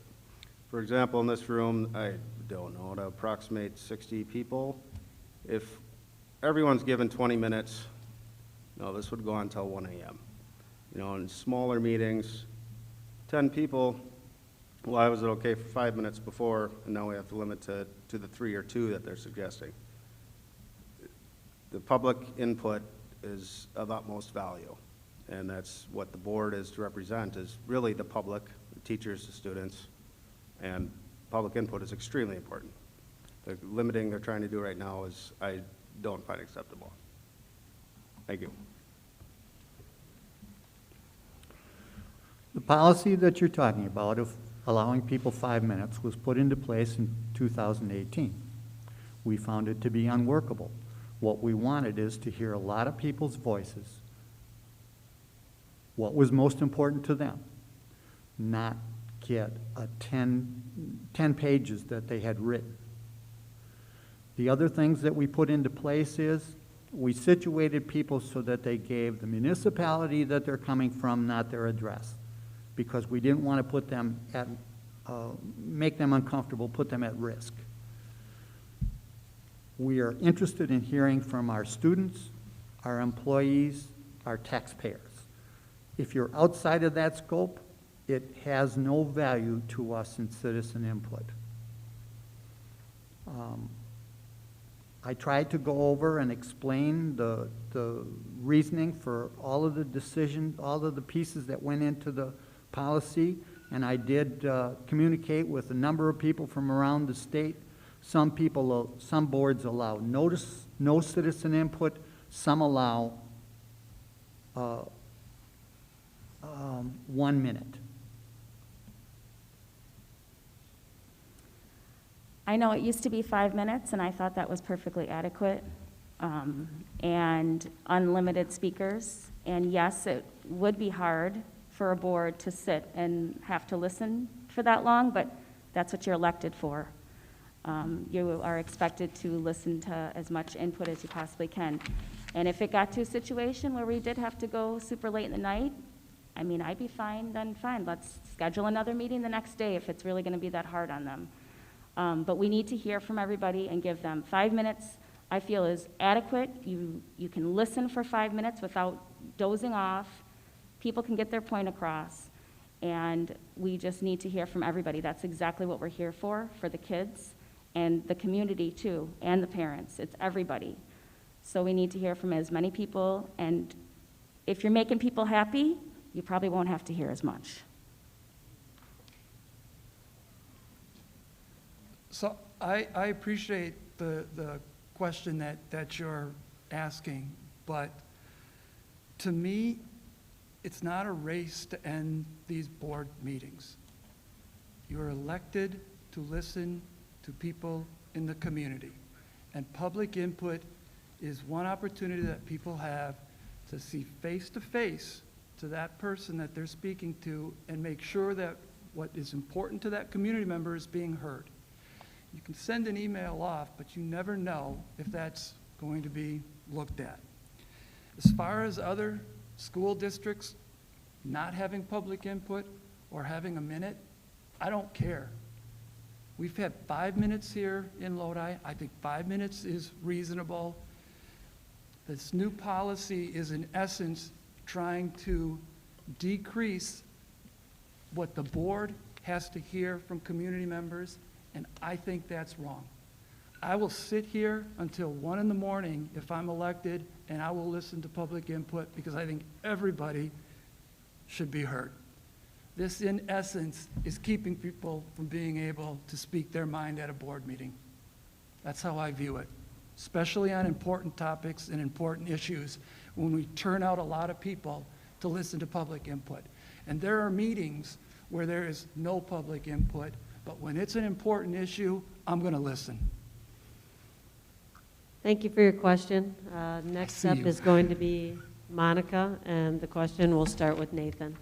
For example, in this room, I don't know, to approximate 60 people. If everyone's given 20 minutes, no, this would go on until 1 a.m. In smaller meetings, 10 people, why was it okay for 5 minutes before, and now we have to limit to the 3 or 2 that they're suggesting? The public input is of utmost value, and that's what the board is to represent, is really the public, the teachers, the students, and public input is extremely important. The limiting they're trying to do right now is, I don't find acceptable. Thank you. The policy that you're talking about of allowing people 5 minutes was put into place in 2018. We found it to be unworkable. What we wanted is to hear a lot of people's voices, what was most important to them, not get a 10 pages that they had written. The other things that we put into place is we situated people so that they gave the municipality that they're coming from, not their address, because we didn't want to put them at, make them uncomfortable, put them at risk. We are interested in hearing from our students, our employees, our taxpayers. If you're outside of that scope, it has no value to us in citizen input. I tried to go over and explain the reasoning for all of the decisions, all of the pieces that went into the policy, and I did communicate with a number of people from around the state. Some boards allow no citizen input, some allow 1 minute. I know it used to be 5 minutes, and I thought that was perfectly adequate, and unlimited speakers. And yes, it would be hard for a board to sit and have to listen for that long, but that's what you're elected for. You are expected to listen to as much input as you possibly can. And if it got to a situation where we did have to go super late in the night, I mean, I'd be fine, then fine. Let's schedule another meeting the next day if it's really going to be that hard on them. But we need to hear from everybody and give them 5 minutes, I feel, is adequate. You can listen for 5 minutes without dozing off. People can get their point across, and we just need to hear from everybody. That's exactly what we're here for the kids and the community too, and the parents. It's everybody. So we need to hear from as many people, and if you're making people happy, you probably won't have to hear as much. So I appreciate the question that you're asking, but to me, it's not a race to end these board meetings. You're elected to listen to people in the community, and public input is one opportunity that people have to see face to that person that they're speaking to and make sure that what is important to that community member is being heard. You can send an email off, but you never know if that's going to be looked at. As far as other school districts not having public input or having a minute, I don't care. We've had 5 minutes here in Lodi. I think 5 minutes is reasonable. This new policy is in essence trying to decrease what the board has to hear from community members, and I think that's wrong. I will sit here until 1 in the morning if I'm elected, and I will listen to public input because I think everybody should be heard. This, in essence, is keeping people from being able to speak their mind at a board meeting. That's how I view it, especially on important topics and important issues when we turn out a lot of people to listen to public input. And there are meetings where there is no public input, but when it's an important issue, I'm going to listen. Thank you for your question. Next up you. is going to be Monica, and the question will start with Nathan.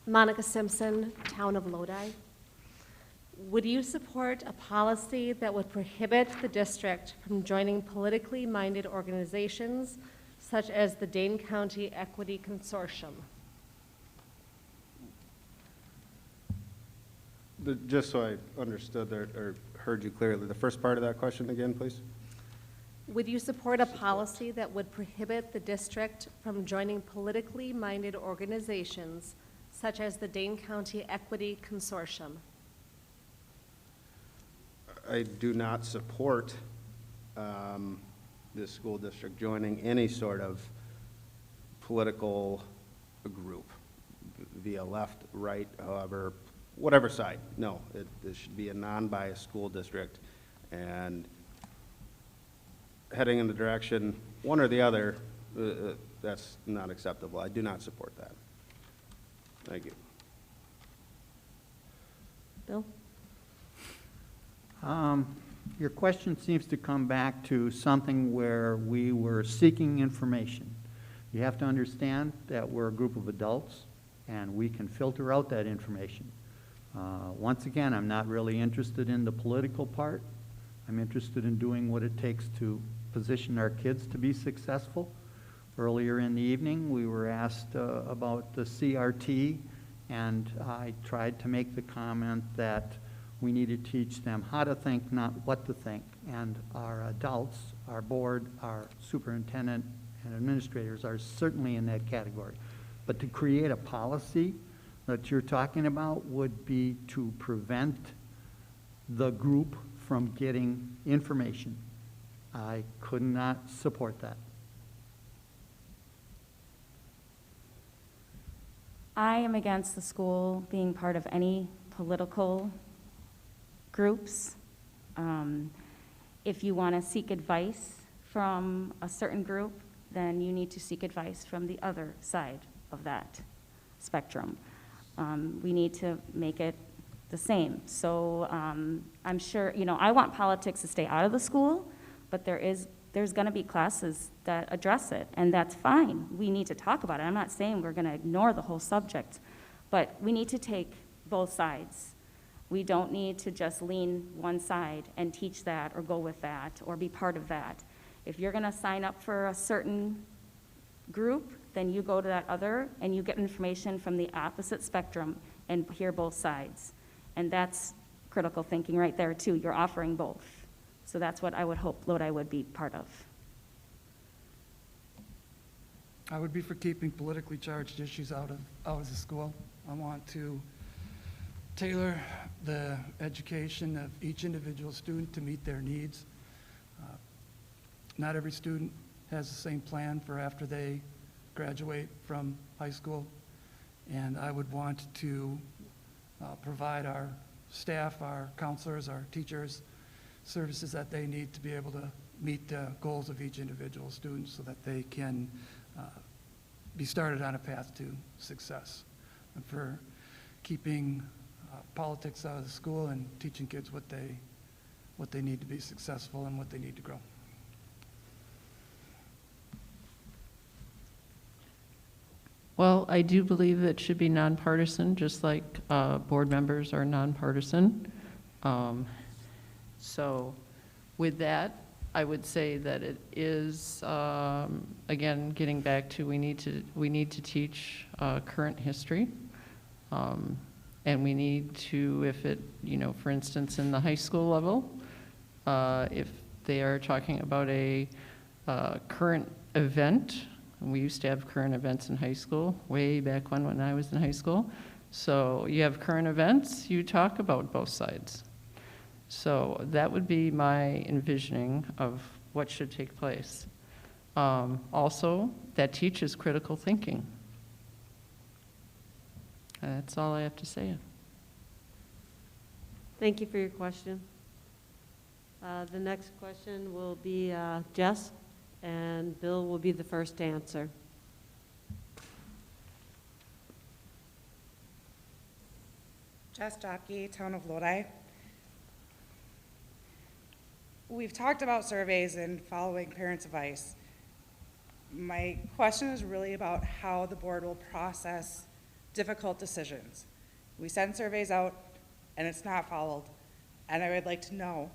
Monica Simpson, Town of Lodi. Would you support a policy that would prohibit the district from joining politically minded organizations such as the Dane County Equity Consortium? Just so I understood or heard you clearly, the first part of that question again, please? Would you support a policy that would prohibit the district from joining politically minded organizations such as the Dane County Equity Consortium? I do not support this school district joining any sort of political group, via left, right, however, whatever side. No, this should be a non-biased school district, and heading in the direction one or the other, that's not acceptable. I do not support that. Thank you. Bill? Your question seems to come back to something where we were seeking information. You have to understand that we're a group of adults, and we can filter out that information. Once again, I'm not really interested in the political part. I'm interested in doing what it takes to position our kids to be successful. Earlier in the evening, we were asked about the CRT, and I tried to make the comment that we need to teach them how to think, not what to think. And our adults, our board, our superintendent, and administrators are certainly in that category. But to create a policy that you're talking about would be to prevent the group from getting information. I could not support that. I am against the school being part of any political groups. If you want to seek advice from a certain group, then you need to seek advice from the other side of that spectrum. We need to make it the same. So I'm sure, I want politics to stay out of the school, but there's going to be classes that address it, and that's fine. We need to talk about it. I'm not saying we're going to ignore the whole subject, but we need to take both sides. We don't need to just lean one side and teach that or go with that or be part of that. If you're going to sign up for a certain group, then you go to that other and you get information from the opposite spectrum and hear both sides. And that's critical thinking right there too. You're offering both. So that's what I would hope Lodi would be part of. I would be for keeping politically charged issues out of the school. I want to tailor the education of each individual student to meet their needs. Not every student has the same plan for after they graduate from high school, and I would want to provide our staff, our counselors, our teachers, services that they need to be able to meet the goals of each individual student so that they can be started on a path to success. And for keeping politics out of the school and teaching kids what they need to be successful and what they need to grow. Well, I do believe it should be nonpartisan, just like board members are nonpartisan. So with that, I would say that it is, again, getting back to we need to teach current history. And we need to, if it, for instance, in the high school level, if they are talking about a current event, and we used to have current events in high school, way back when I was in high school. So you have current events, you talk about both sides. So that would be my envisioning of what should take place. Also, that teaches critical thinking. That's all I have to say. Thank you for your question. The next question will be Jess, and Bill will be the first to answer. Jess Jockey, Town of Lodi. We've talked about surveys and following parents' advice. My question is really about how the board will process difficult decisions. We send surveys out and it's not followed, and I would like to know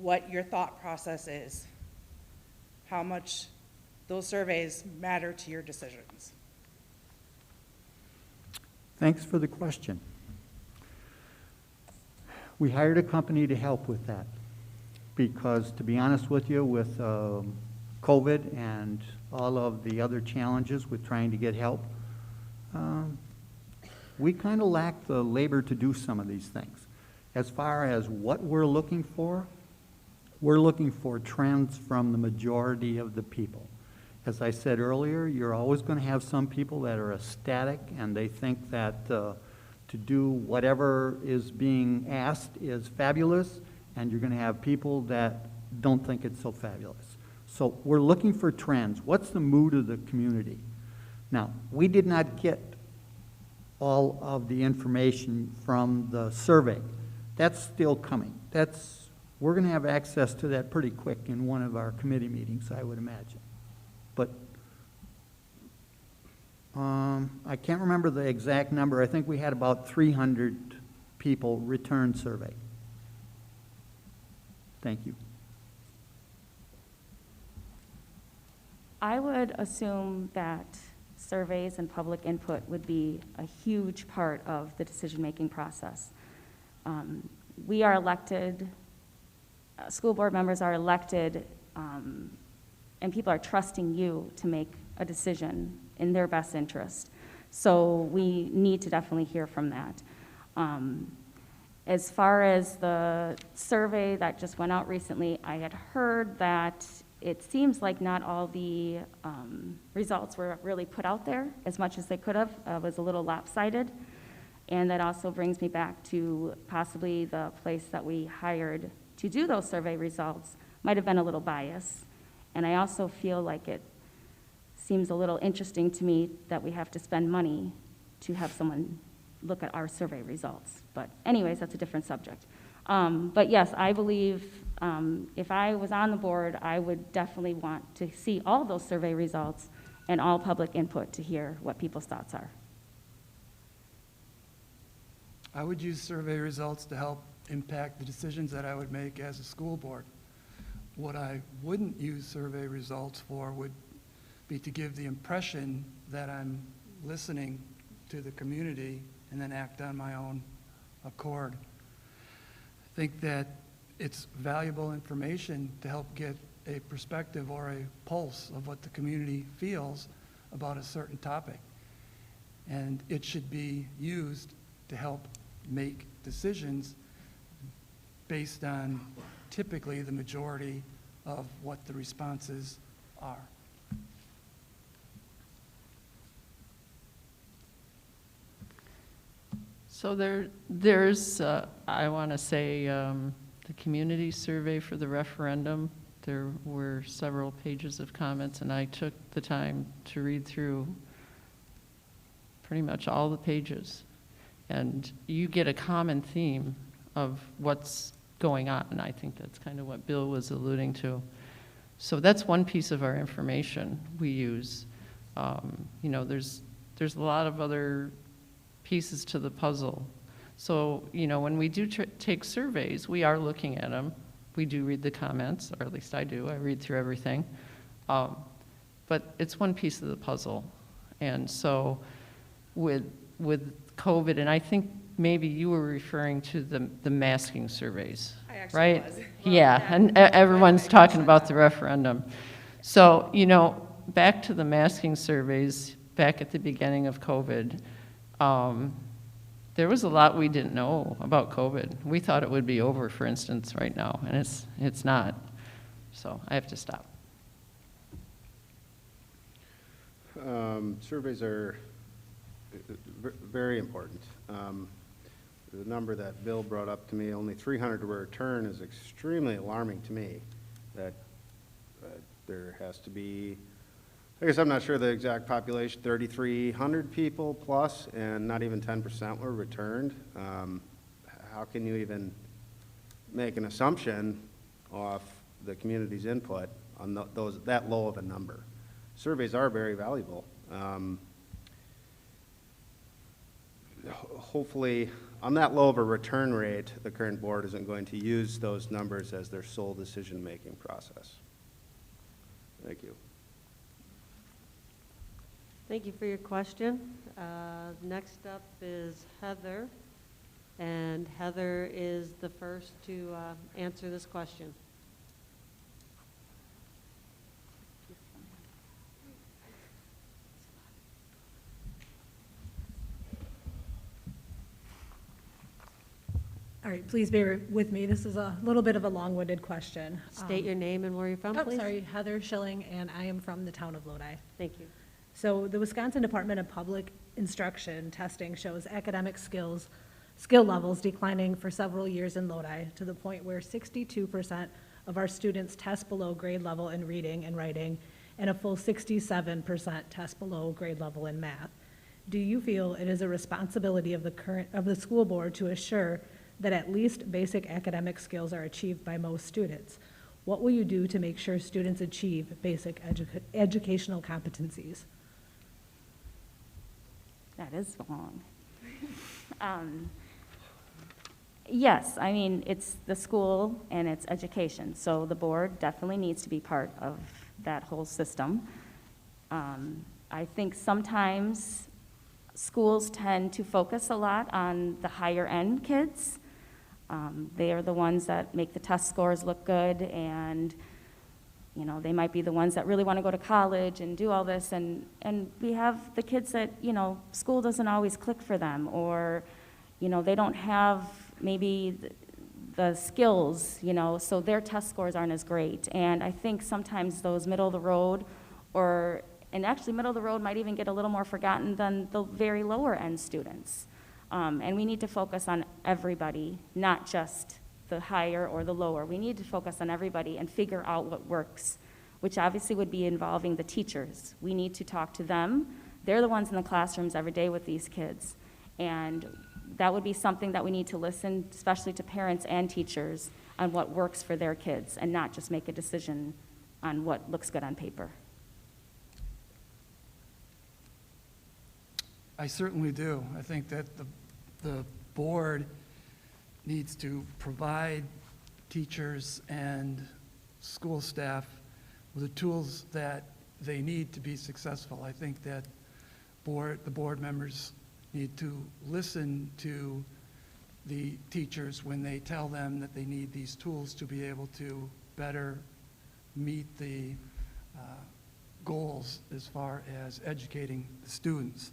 what your thought process is, how much those surveys matter to your decisions. Thanks for the question. We hired a company to help with that because, to be honest with you, with COVID and all of the other challenges with trying to get help, we kind of lack the labor to do some of these things. As far as what we're looking for trends from the majority of the people. As I said earlier, you're always going to have some people that are ecstatic and they think that to do whatever is being asked is fabulous, and you're going to have people that don't think it's so fabulous. So we're looking for trends. What's the mood of the community? Now, we did not get all of the information from the survey. That's still coming. We're going to have access to that pretty quick in one of our committee meetings, I would imagine. But I can't remember the exact number. I think we had about 300 people return survey. Thank you. I would assume that surveys and public input would be a huge part of the decision-making process. We are elected, school board members are elected, and people are trusting you to make a decision in their best interest. So we need to definitely hear from that. As far as the survey that just went out recently, I had heard that it seems like not all the results were really put out there as much as they could have. It was a little lopsided. And that also brings me back to possibly the place that we hired to do those survey results might have been a little biased. And I also feel like it seems a little interesting to me that we have to spend money to have someone look at our survey results. But anyways, that's a different subject. But yes, I believe if I was on the board, I would definitely want to see all those survey results and all public input to hear what people's thoughts are. I would use survey results to help impact the decisions that I would make as a school board. What I wouldn't use survey results for would be to give the impression that I'm listening to the community and then act on my own accord. I think that it's valuable information to help get a perspective or a pulse of what the community feels about a certain topic. And it should be used to help make decisions based on typically the majority of what the responses are. So there's, I want to say, the community survey for the referendum. There were several pages of comments, and I took the time to read through pretty much all the pages. And you get a common theme of what's going on, and I think that's kind of what Bill was alluding to. So that's one piece of our information we use. You know, there's a lot of other pieces to the puzzle. So, you know, when we do take surveys, we are looking at them. We do read the comments, or at least I do. I read through everything. But it's one piece of the puzzle. And so with COVID, and I think maybe you were referring to the masking surveys, I actually right? was. Well, Yeah, and everyone's talking about the referendum. So, you know, back to the masking surveys, back at the beginning of COVID, there was a lot we didn't know about COVID. We thought it would be over, for instance, right now, and it's not. So I have to stop. Surveys are very important. The number that Bill brought up to me, only 300 were returned, is extremely alarming to me. That there has to be, I guess I'm not sure the exact population, 3,300 people plus, and not even 10% were returned. How can you even make an assumption off the community's input on that low of a number? Surveys are very valuable. Hopefully, on that low of a return rate, the current board isn't going to use those numbers as their sole decision-making process. Thank you. Thank you for your question. Next up is Heather, and Heather is the first to answer this question. All right, please bear with me. This is a little bit of a long-winded question. State your name and where you're from, please. Sorry, Heather Schilling, and I am from the town of Lodi. Thank you. So the Wisconsin Department of Public Instruction testing shows academic skill levels declining for several years in Lodi, to the point where 62% of our students test below grade level in reading and writing, and a full 67% test below grade level in math. Do you feel it is a responsibility of the school board to assure that at least basic academic skills are achieved by most students? What will you do to make sure students achieve basic educational competencies? That is long. Yes, I mean, it's the school and it's education, so the board definitely needs to be part of that whole system. I think sometimes schools tend to focus a lot on the higher end kids. They are the ones that make the test scores look good, and you know, they might be the ones that really want to go to college and do all this, and we have the kids that, you know, school doesn't always click for them, or, you know, they don't have maybe the skills, you know, so their test scores aren't as great. And I think sometimes those middle of the road, and actually middle of the road might even get a little more forgotten than the very lower end students. And we need to focus on everybody, not just the higher or the lower. We need to focus on everybody and figure out what works, which obviously would be involving the teachers. We need to talk to them. They're the ones in the classrooms every day with these kids. And that would be something that we need to listen, especially to parents and teachers, on what works for their kids, and not just make a decision on what looks good on paper. I certainly do. I think that the board needs to provide teachers and school staff with the tools that they need to be successful. I think that the board members need to listen to the teachers when they tell them that they need these tools to be able to better meet the goals as far as educating the students.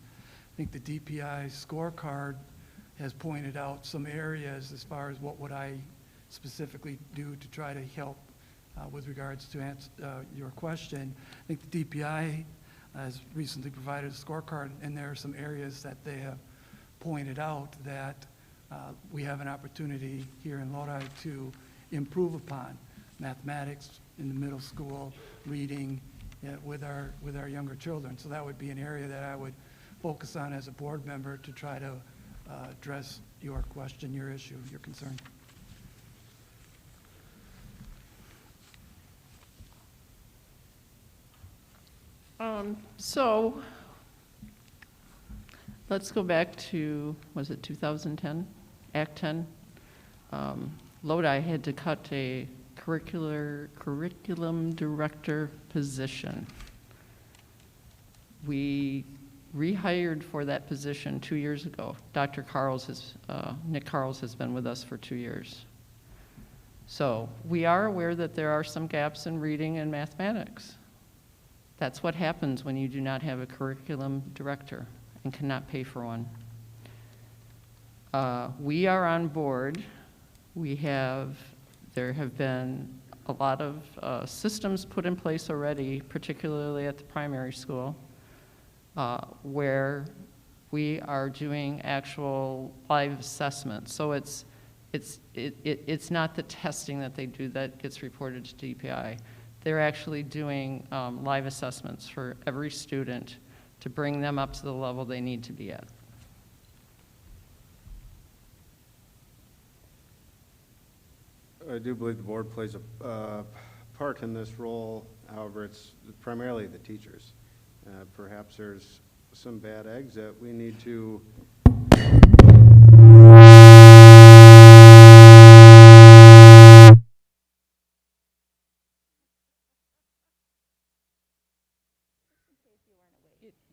I think the DPI scorecard has pointed out some areas as far as what would I specifically do to try to help with regards to answer your question. I think the DPI has recently provided a scorecard, and there are some areas that they have pointed out that we have an opportunity here in Lodi to improve upon. Mathematics in the middle school, reading with our younger children. So that would be an area that I would focus on as a board member to try to address your question, your issue, your concern. So let's go back to, was it 2010? Act 10? Lodi had to cut a curriculum director position. We rehired for that position 2 years ago. Nick Carls has been with us for 2 years. So we are aware that there are some gaps in reading and mathematics. That's what happens when you do not have a curriculum director and cannot pay for one. We are on board. There have been a lot of systems put in place already, particularly at the primary school, where we are doing actual live assessments. So it's not the testing that they do that gets reported to DPI. They're actually doing live assessments for every student to bring them up to the level they need to be at. I do believe the board plays a part in this role. However, it's primarily the teachers. Perhaps there's some bad eggs that we need to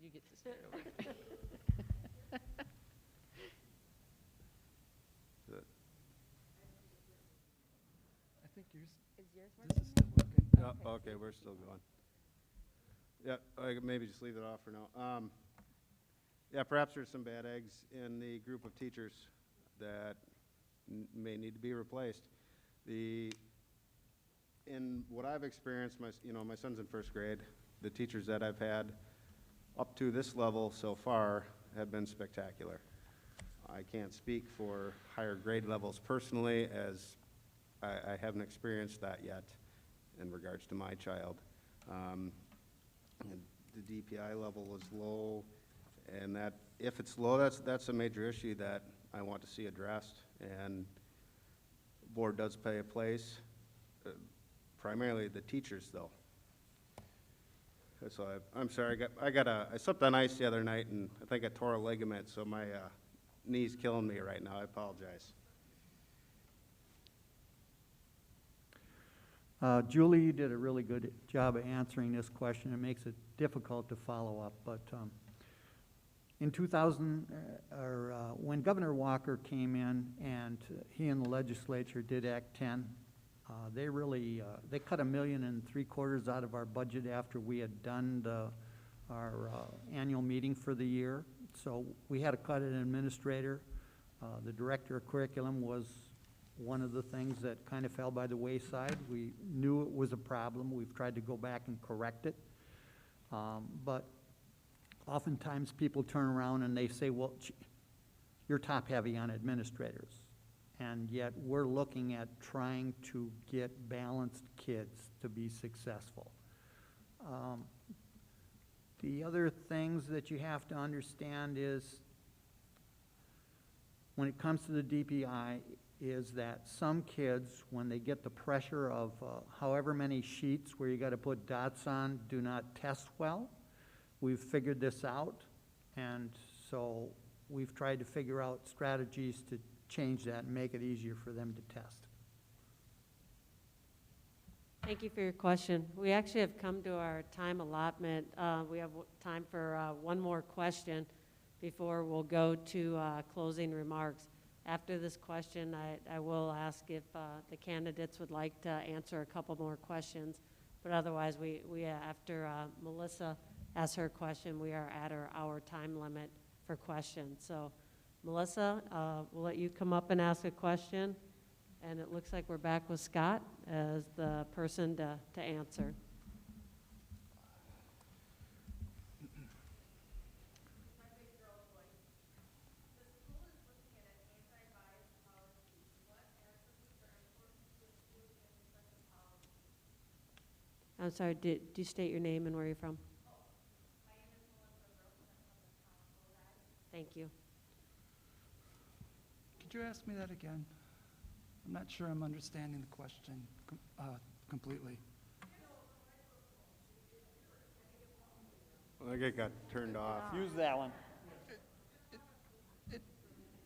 You get to start over. I think this is still working. Oh, okay, we're still going. Yeah, I could maybe just leave it off for now. Yeah, perhaps there's some bad eggs in the group of teachers that may need to be replaced. In what I've experienced, my son's in first grade. The teachers that I've had up to this level so far have been spectacular. I can't speak for higher grade levels personally, as I haven't experienced that yet in regards to my child. The DPI level is low, and that if it's low, that's a major issue that I want to see addressed. And the board does play a place, primarily the teachers, though. So I'm sorry, I slept on ice the other night, and I think I tore a ligament, so my knee's killing me right now. I apologize. Julie, you did a really good job of answering this question. It makes it difficult to follow up, but in 2000, when Governor Walker came in and he and the legislature did Act 10, they cut $1.75 million out of our budget after we had done our annual meeting for the year. So we had to cut an administrator. The director of curriculum was one of the things that kind of fell by the wayside. We knew it was a problem. We've tried to go back and correct it. But oftentimes people turn around and they say, well, you're top heavy on administrators. And yet we're looking at trying to get balanced kids to be successful. The other things that you have to understand is when it comes to the DPI is that some kids, when they get the pressure of however many sheets where you got to put dots on, do not test well. We've figured this out, and so we've tried to figure out strategies to change that and make it easier for them to test. Thank you for your question. We actually have come to our time allotment. We have time for one more question before we'll go to closing remarks. After this question, I will ask if the candidates would like to answer a couple more questions. But otherwise, after Melissa asks her question, we are at our time limit for questions. So Melissa, we'll let you come up and ask a question. And it looks like we're back with Scott as the person to answer. I'm sorry, did you state your name and where you're from? Thank you. Could you ask me that again? I'm not sure I'm understanding the question completely. I think it got turned off. Use that one.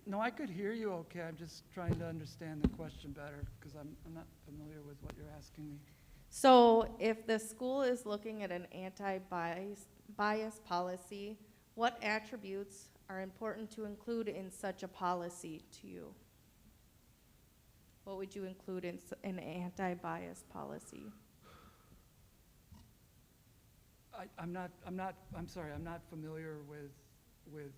No, I could hear you okay. I'm just trying to understand the question better because I'm not familiar with what you're asking me. So if the school is looking at an anti-bias policy, what attributes are important to include in such a policy to you? What would you include in an anti-bias policy? I'm sorry, I'm not familiar with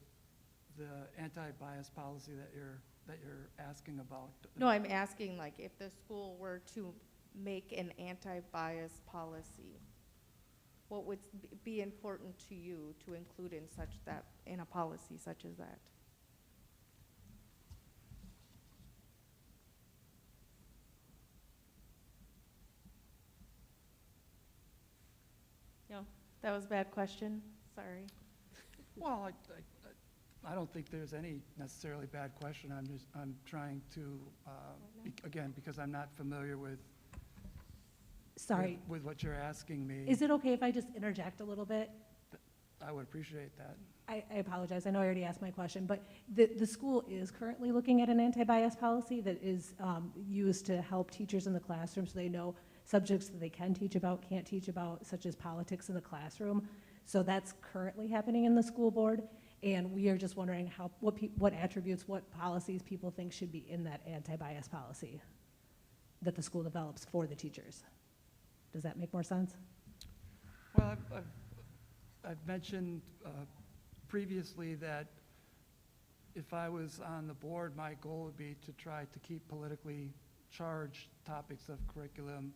the anti-bias policy that you're asking about. No, I'm asking, like, if the school were to make an anti-bias policy, what would be important to you to include in a policy such as that? No, that was a bad question. Sorry. Well, I don't think there's any necessarily bad question. I'm trying to, again, because I'm not familiar with Sorry. with what you're asking me. Is it okay if I just interject a little bit? I would appreciate that. I apologize. I know I already asked my question, but the school is currently looking at an anti-bias policy that is used to help teachers in the classroom so they know subjects that they can teach about, can't teach about, such as politics in the classroom. So that's currently happening in the school board, and we are just wondering what attributes, what policies people think should be in that anti-bias policy that the school develops for the teachers. Does that make more sense? Well, I've mentioned previously that if I was on the board, my goal would be to try to keep politically charged topics of curriculum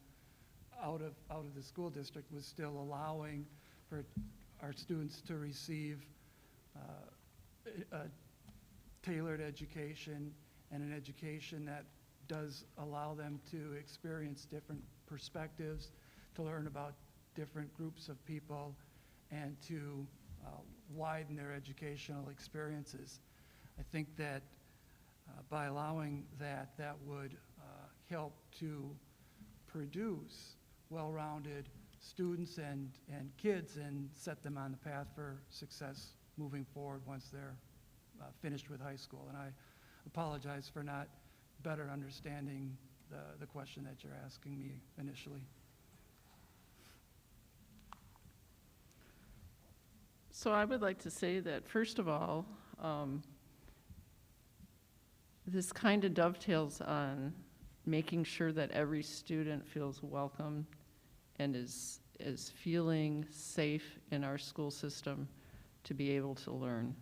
out of the school district, was still allowing for our students to receive a tailored education and an education that does allow them to experience different perspectives, to learn about different groups of people, and to widen their educational experiences. I think that by allowing that, that would help to produce well-rounded students and kids and set them on the path for success moving forward once they're finished with high school. And I apologize for not better understanding the question that you're asking me initially. So I would like to say that, first of all, this kind of dovetails on making sure that every student feels welcome and is feeling safe in our school system to be able to learn.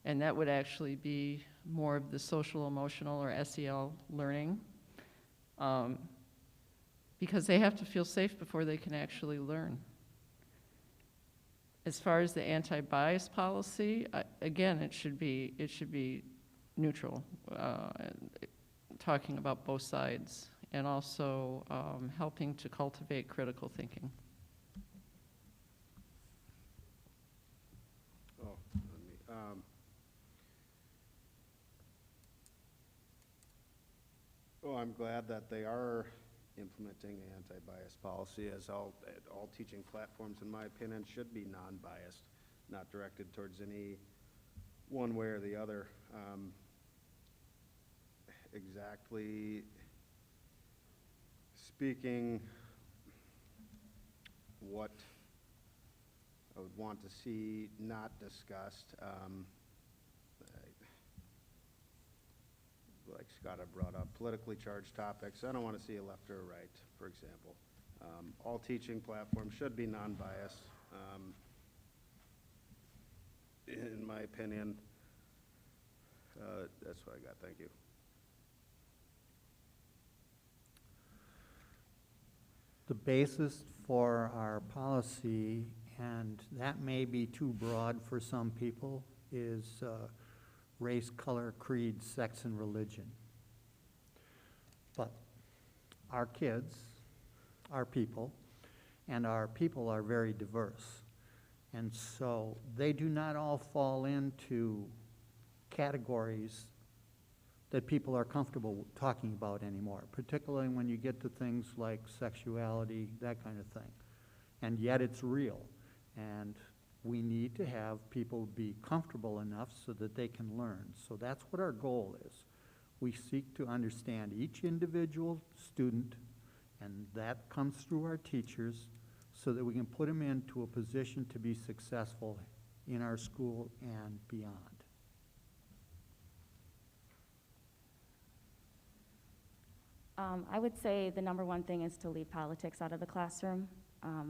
And that would actually be more of the social, emotional, or SEL learning, because they have to feel safe before they can actually learn. As far as the anti-bias policy, again, it should be neutral, talking about both sides, and also helping to cultivate critical thinking. Oh, let me, I'm glad that they are implementing an anti-bias policy, as all teaching platforms, in my opinion, should be non-biased, not directed towards any one way or the other. Exactly speaking, what I would want to see not discussed. like Scott had brought up, politically charged topics. I don't want to see a left or a right, for example. All teaching platforms should be non-biased, in my opinion. That's what I got. Thank you. The basis for our policy, and that may be too broad for some people, is race, color, creed, sex, and religion. But our kids, our people are very diverse. And so they do not all fall into categories that people are comfortable talking about anymore, particularly when you get to things like sexuality, that kind of thing. And yet it's real. And we need to have people be comfortable enough so that they can learn. So that's what our goal is. We seek to understand each individual student, and that comes through our teachers, so that we can put them into a position to be successful in our school and beyond. I would say the number one thing is to leave politics out of the classroom.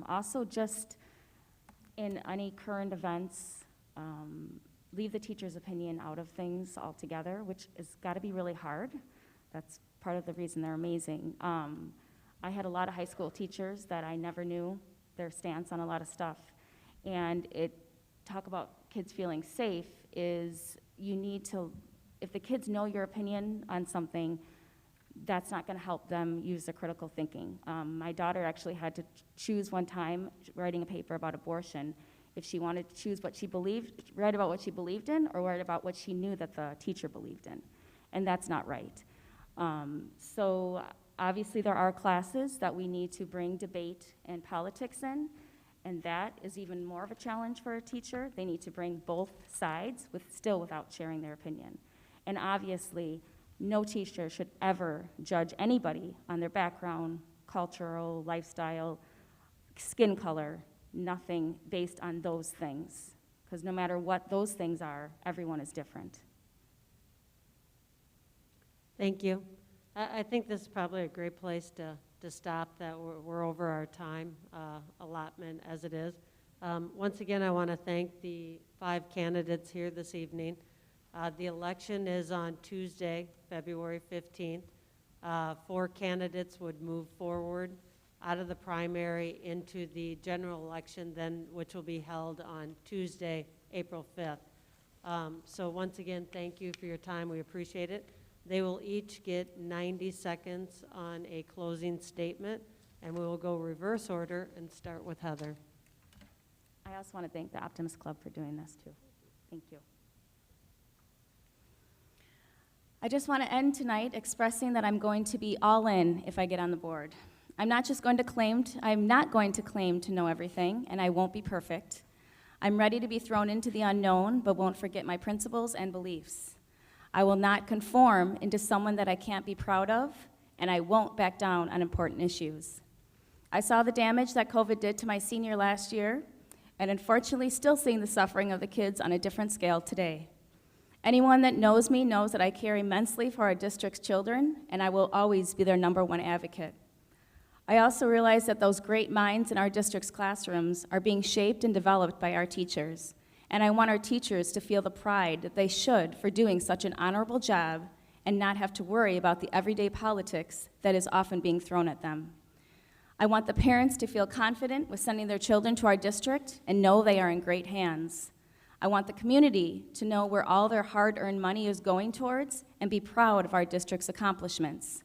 Also, just in any current events, leave the teacher's opinion out of things altogether, which has got to be really hard. That's part of the reason they're amazing. I had a lot of high school teachers that I never knew their stance on a lot of stuff. And talk about kids feeling safe is you need to, if the kids know your opinion on something, that's not going to help them use their critical thinking. My daughter actually had to choose one time, writing a paper about abortion, if she wanted to choose what she believed, write about what she believed in, or write about what she knew that the teacher believed in. And that's not right. So obviously there are classes that we need to bring debate and politics in, and that is even more of a challenge for a teacher. They need to bring both sides, still without sharing their opinion. And obviously, no teacher should ever judge anybody on their background, cultural, lifestyle, skin color, nothing based on those things. Because no matter what those things are, everyone is different. Thank you. I think this is probably a great place to stop, that we're over our time allotment as it is. Once again, I want to thank the 5 candidates here this evening. The election is on Tuesday, February 15th. 4 candidates would move forward out of the primary into the general election, then, which will be held on Tuesday, April 5th. So once again, thank you for your time. We appreciate it. They will each get 90 seconds on a closing statement, and we will go reverse order and start with Heather. I also want to thank the Optimist Club for doing this too. Thank you. I just want to end tonight expressing that I'm going to be all in if I get on the board. I'm not going to claim to know everything, and I won't be perfect. I'm ready to be thrown into the unknown, but won't forget my principles and beliefs. I will not conform into someone that I can't be proud of, and I won't back down on important issues. I saw the damage that COVID did to my senior last year, and unfortunately still seeing the suffering of the kids on a different scale today. Anyone that knows me knows that I care immensely for our district's children, and I will always be their #1 advocate. I also realize that those great minds in our district's classrooms are being shaped and developed by our teachers, and I want our teachers to feel the pride that they should for doing such an honorable job and not have to worry about the everyday politics that is often being thrown at them. I want the parents to feel confident with sending their children to our district and know they are in great hands. I want the community to know where all their hard-earned money is going towards and be proud of our district's accomplishments.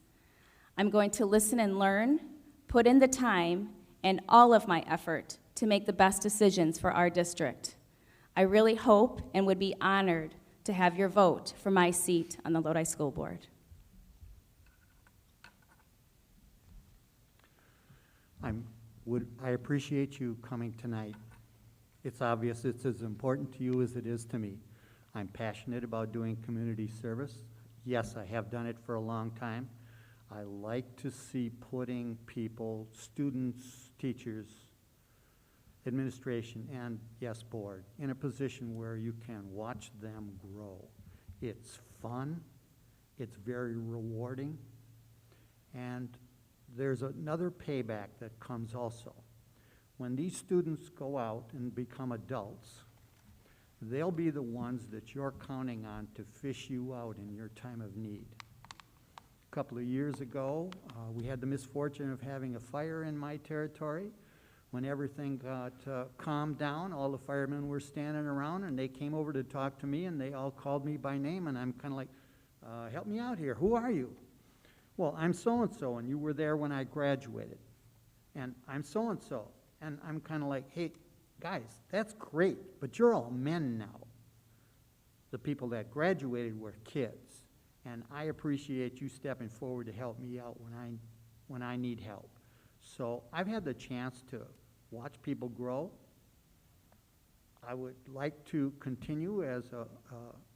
I'm going to listen and learn, put in the time, and all of my effort to make the best decisions for our district. I really hope and would be honored to have your vote for my seat on the Lodi School Board. I appreciate you coming tonight. It's obvious it's as important to you as it is to me. I'm passionate about doing community service. Yes, I have done it for a long time. I like to see putting people, students, teachers, administration, and yes, board, in a position where you can watch them grow. It's fun, It's very rewarding. And there's another payback that comes also. When these students go out and become adults, they'll be the ones that you're counting on to fish you out in your time of need. A couple of years ago, we had the misfortune of having a fire in my territory. When everything got calmed down, all the firemen were standing around, and they came over to talk to me, and they all called me by name, and I'm kind of like, help me out here. Who are you? Well, I'm so-and-so, and you were there when I graduated. And I'm so-and-so. And I'm kind of like, hey, guys, that's great, but you're all men now. The people that graduated were kids. And I appreciate you stepping forward to help me out when I need help. So I've had the chance to watch people grow. I would like to continue as a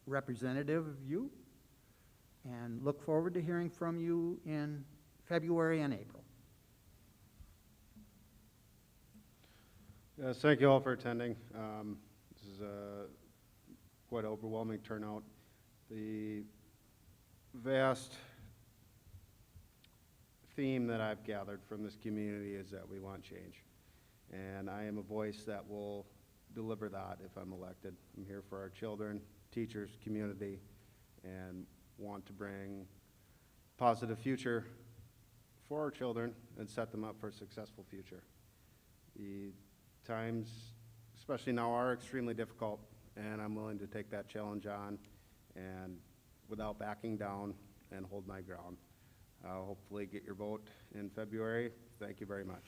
representative of you and look forward to hearing from you in February and April. Yes, thank you all for attending. This is a quite overwhelming turnout. The vast theme that I've gathered from this community is that we want change. And I am a voice that will deliver that if I'm elected. I'm here for our children, teachers, community, and want to bring positive future for our children and set them up for a successful future. The times, especially now, are extremely difficult, and I'm willing to take that challenge on and without backing down and hold my ground. I'll hopefully get your vote in February. Thank you very much.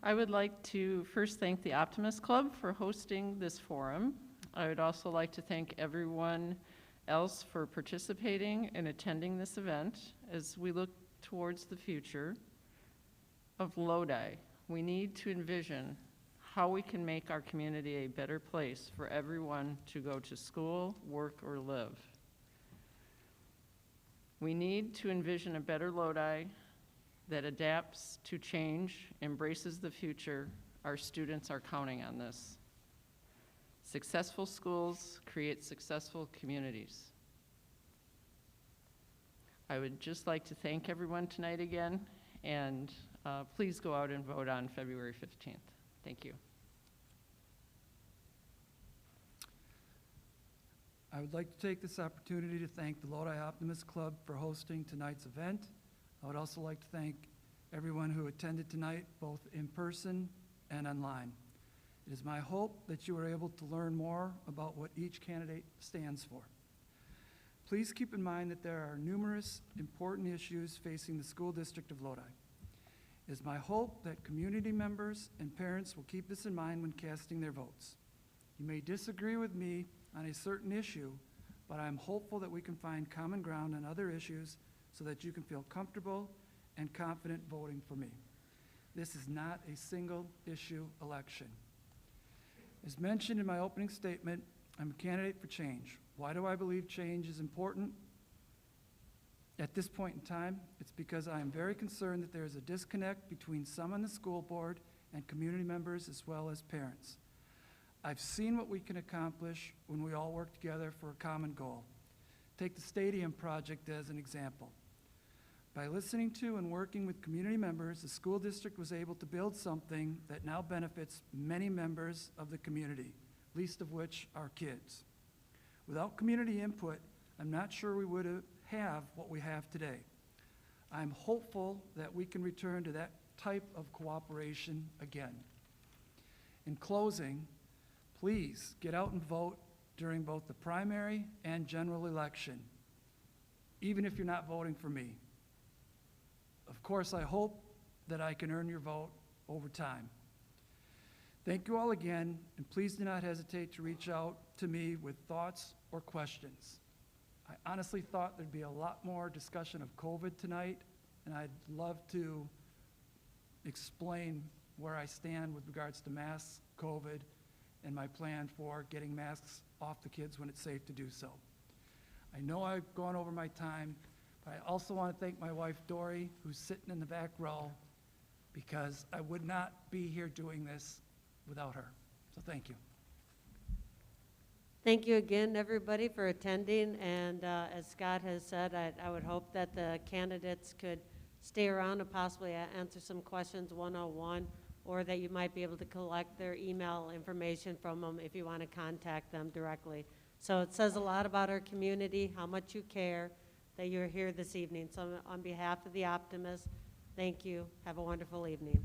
I would like to first thank the Optimist Club for hosting this forum. I would also like to thank everyone else for participating and attending this event. As we look towards the future of Lodi, we need to envision how we can make our community a better place for everyone to go to school, work, or live. We need to envision a better Lodi that adapts to change, embraces the future. Our students are counting on this. Successful schools create successful communities. I would just like to thank everyone tonight again, and please go out and vote on February 15th. Thank you. I would like to take this opportunity to thank the Lodi Optimist Club for hosting tonight's event. I would also like to thank everyone who attended tonight, both in person and online. It is my hope that you are able to learn more about what each candidate stands for. Please keep in mind that there are numerous important issues facing the school district of Lodi. It is my hope that community members and parents will keep this in mind when casting their votes. You may disagree with me on a certain issue, but I'm hopeful that we can find common ground on other issues so that you can feel comfortable and confident voting for me. This is not a single issue election. As mentioned in my opening statement, I'm a candidate for change. Why do I believe change is important? At this point in time, it's because I am very concerned that there is a disconnect between some on the school board and community members as well as parents. I've seen what we can accomplish when we all work together for a common goal. Take the stadium project as an example. By listening to and working with community members, the school district was able to build something that now benefits many members of the community, least of which are kids. Without community input, I'm not sure we would have what we have today. I'm hopeful that we can return to that type of cooperation again. In closing, please get out and vote during both the primary and general election, even if you're not voting for me. Of course, I hope that I can earn your vote over time. Thank you all again, and please do not hesitate to reach out to me with thoughts or questions. I honestly thought there'd be a lot more discussion of COVID tonight, and I'd love to explain where I stand with regards to masks, COVID, and my plan for getting masks off the kids when it's safe to do so. I know I've gone over my time, but I also want to thank my wife, Dory, who's sitting in the back row, because I would not be here doing this without her. So thank you. Thank you again, everybody, for attending, and as Scott has said, I would hope that the candidates could stay around and possibly answer some questions one-on-one, or that you might be able to collect their email information from them if you want to contact them directly. So it says a lot about our community, how much you care, that you're here this evening. So on behalf of the Optimist, thank you. Have a wonderful evening.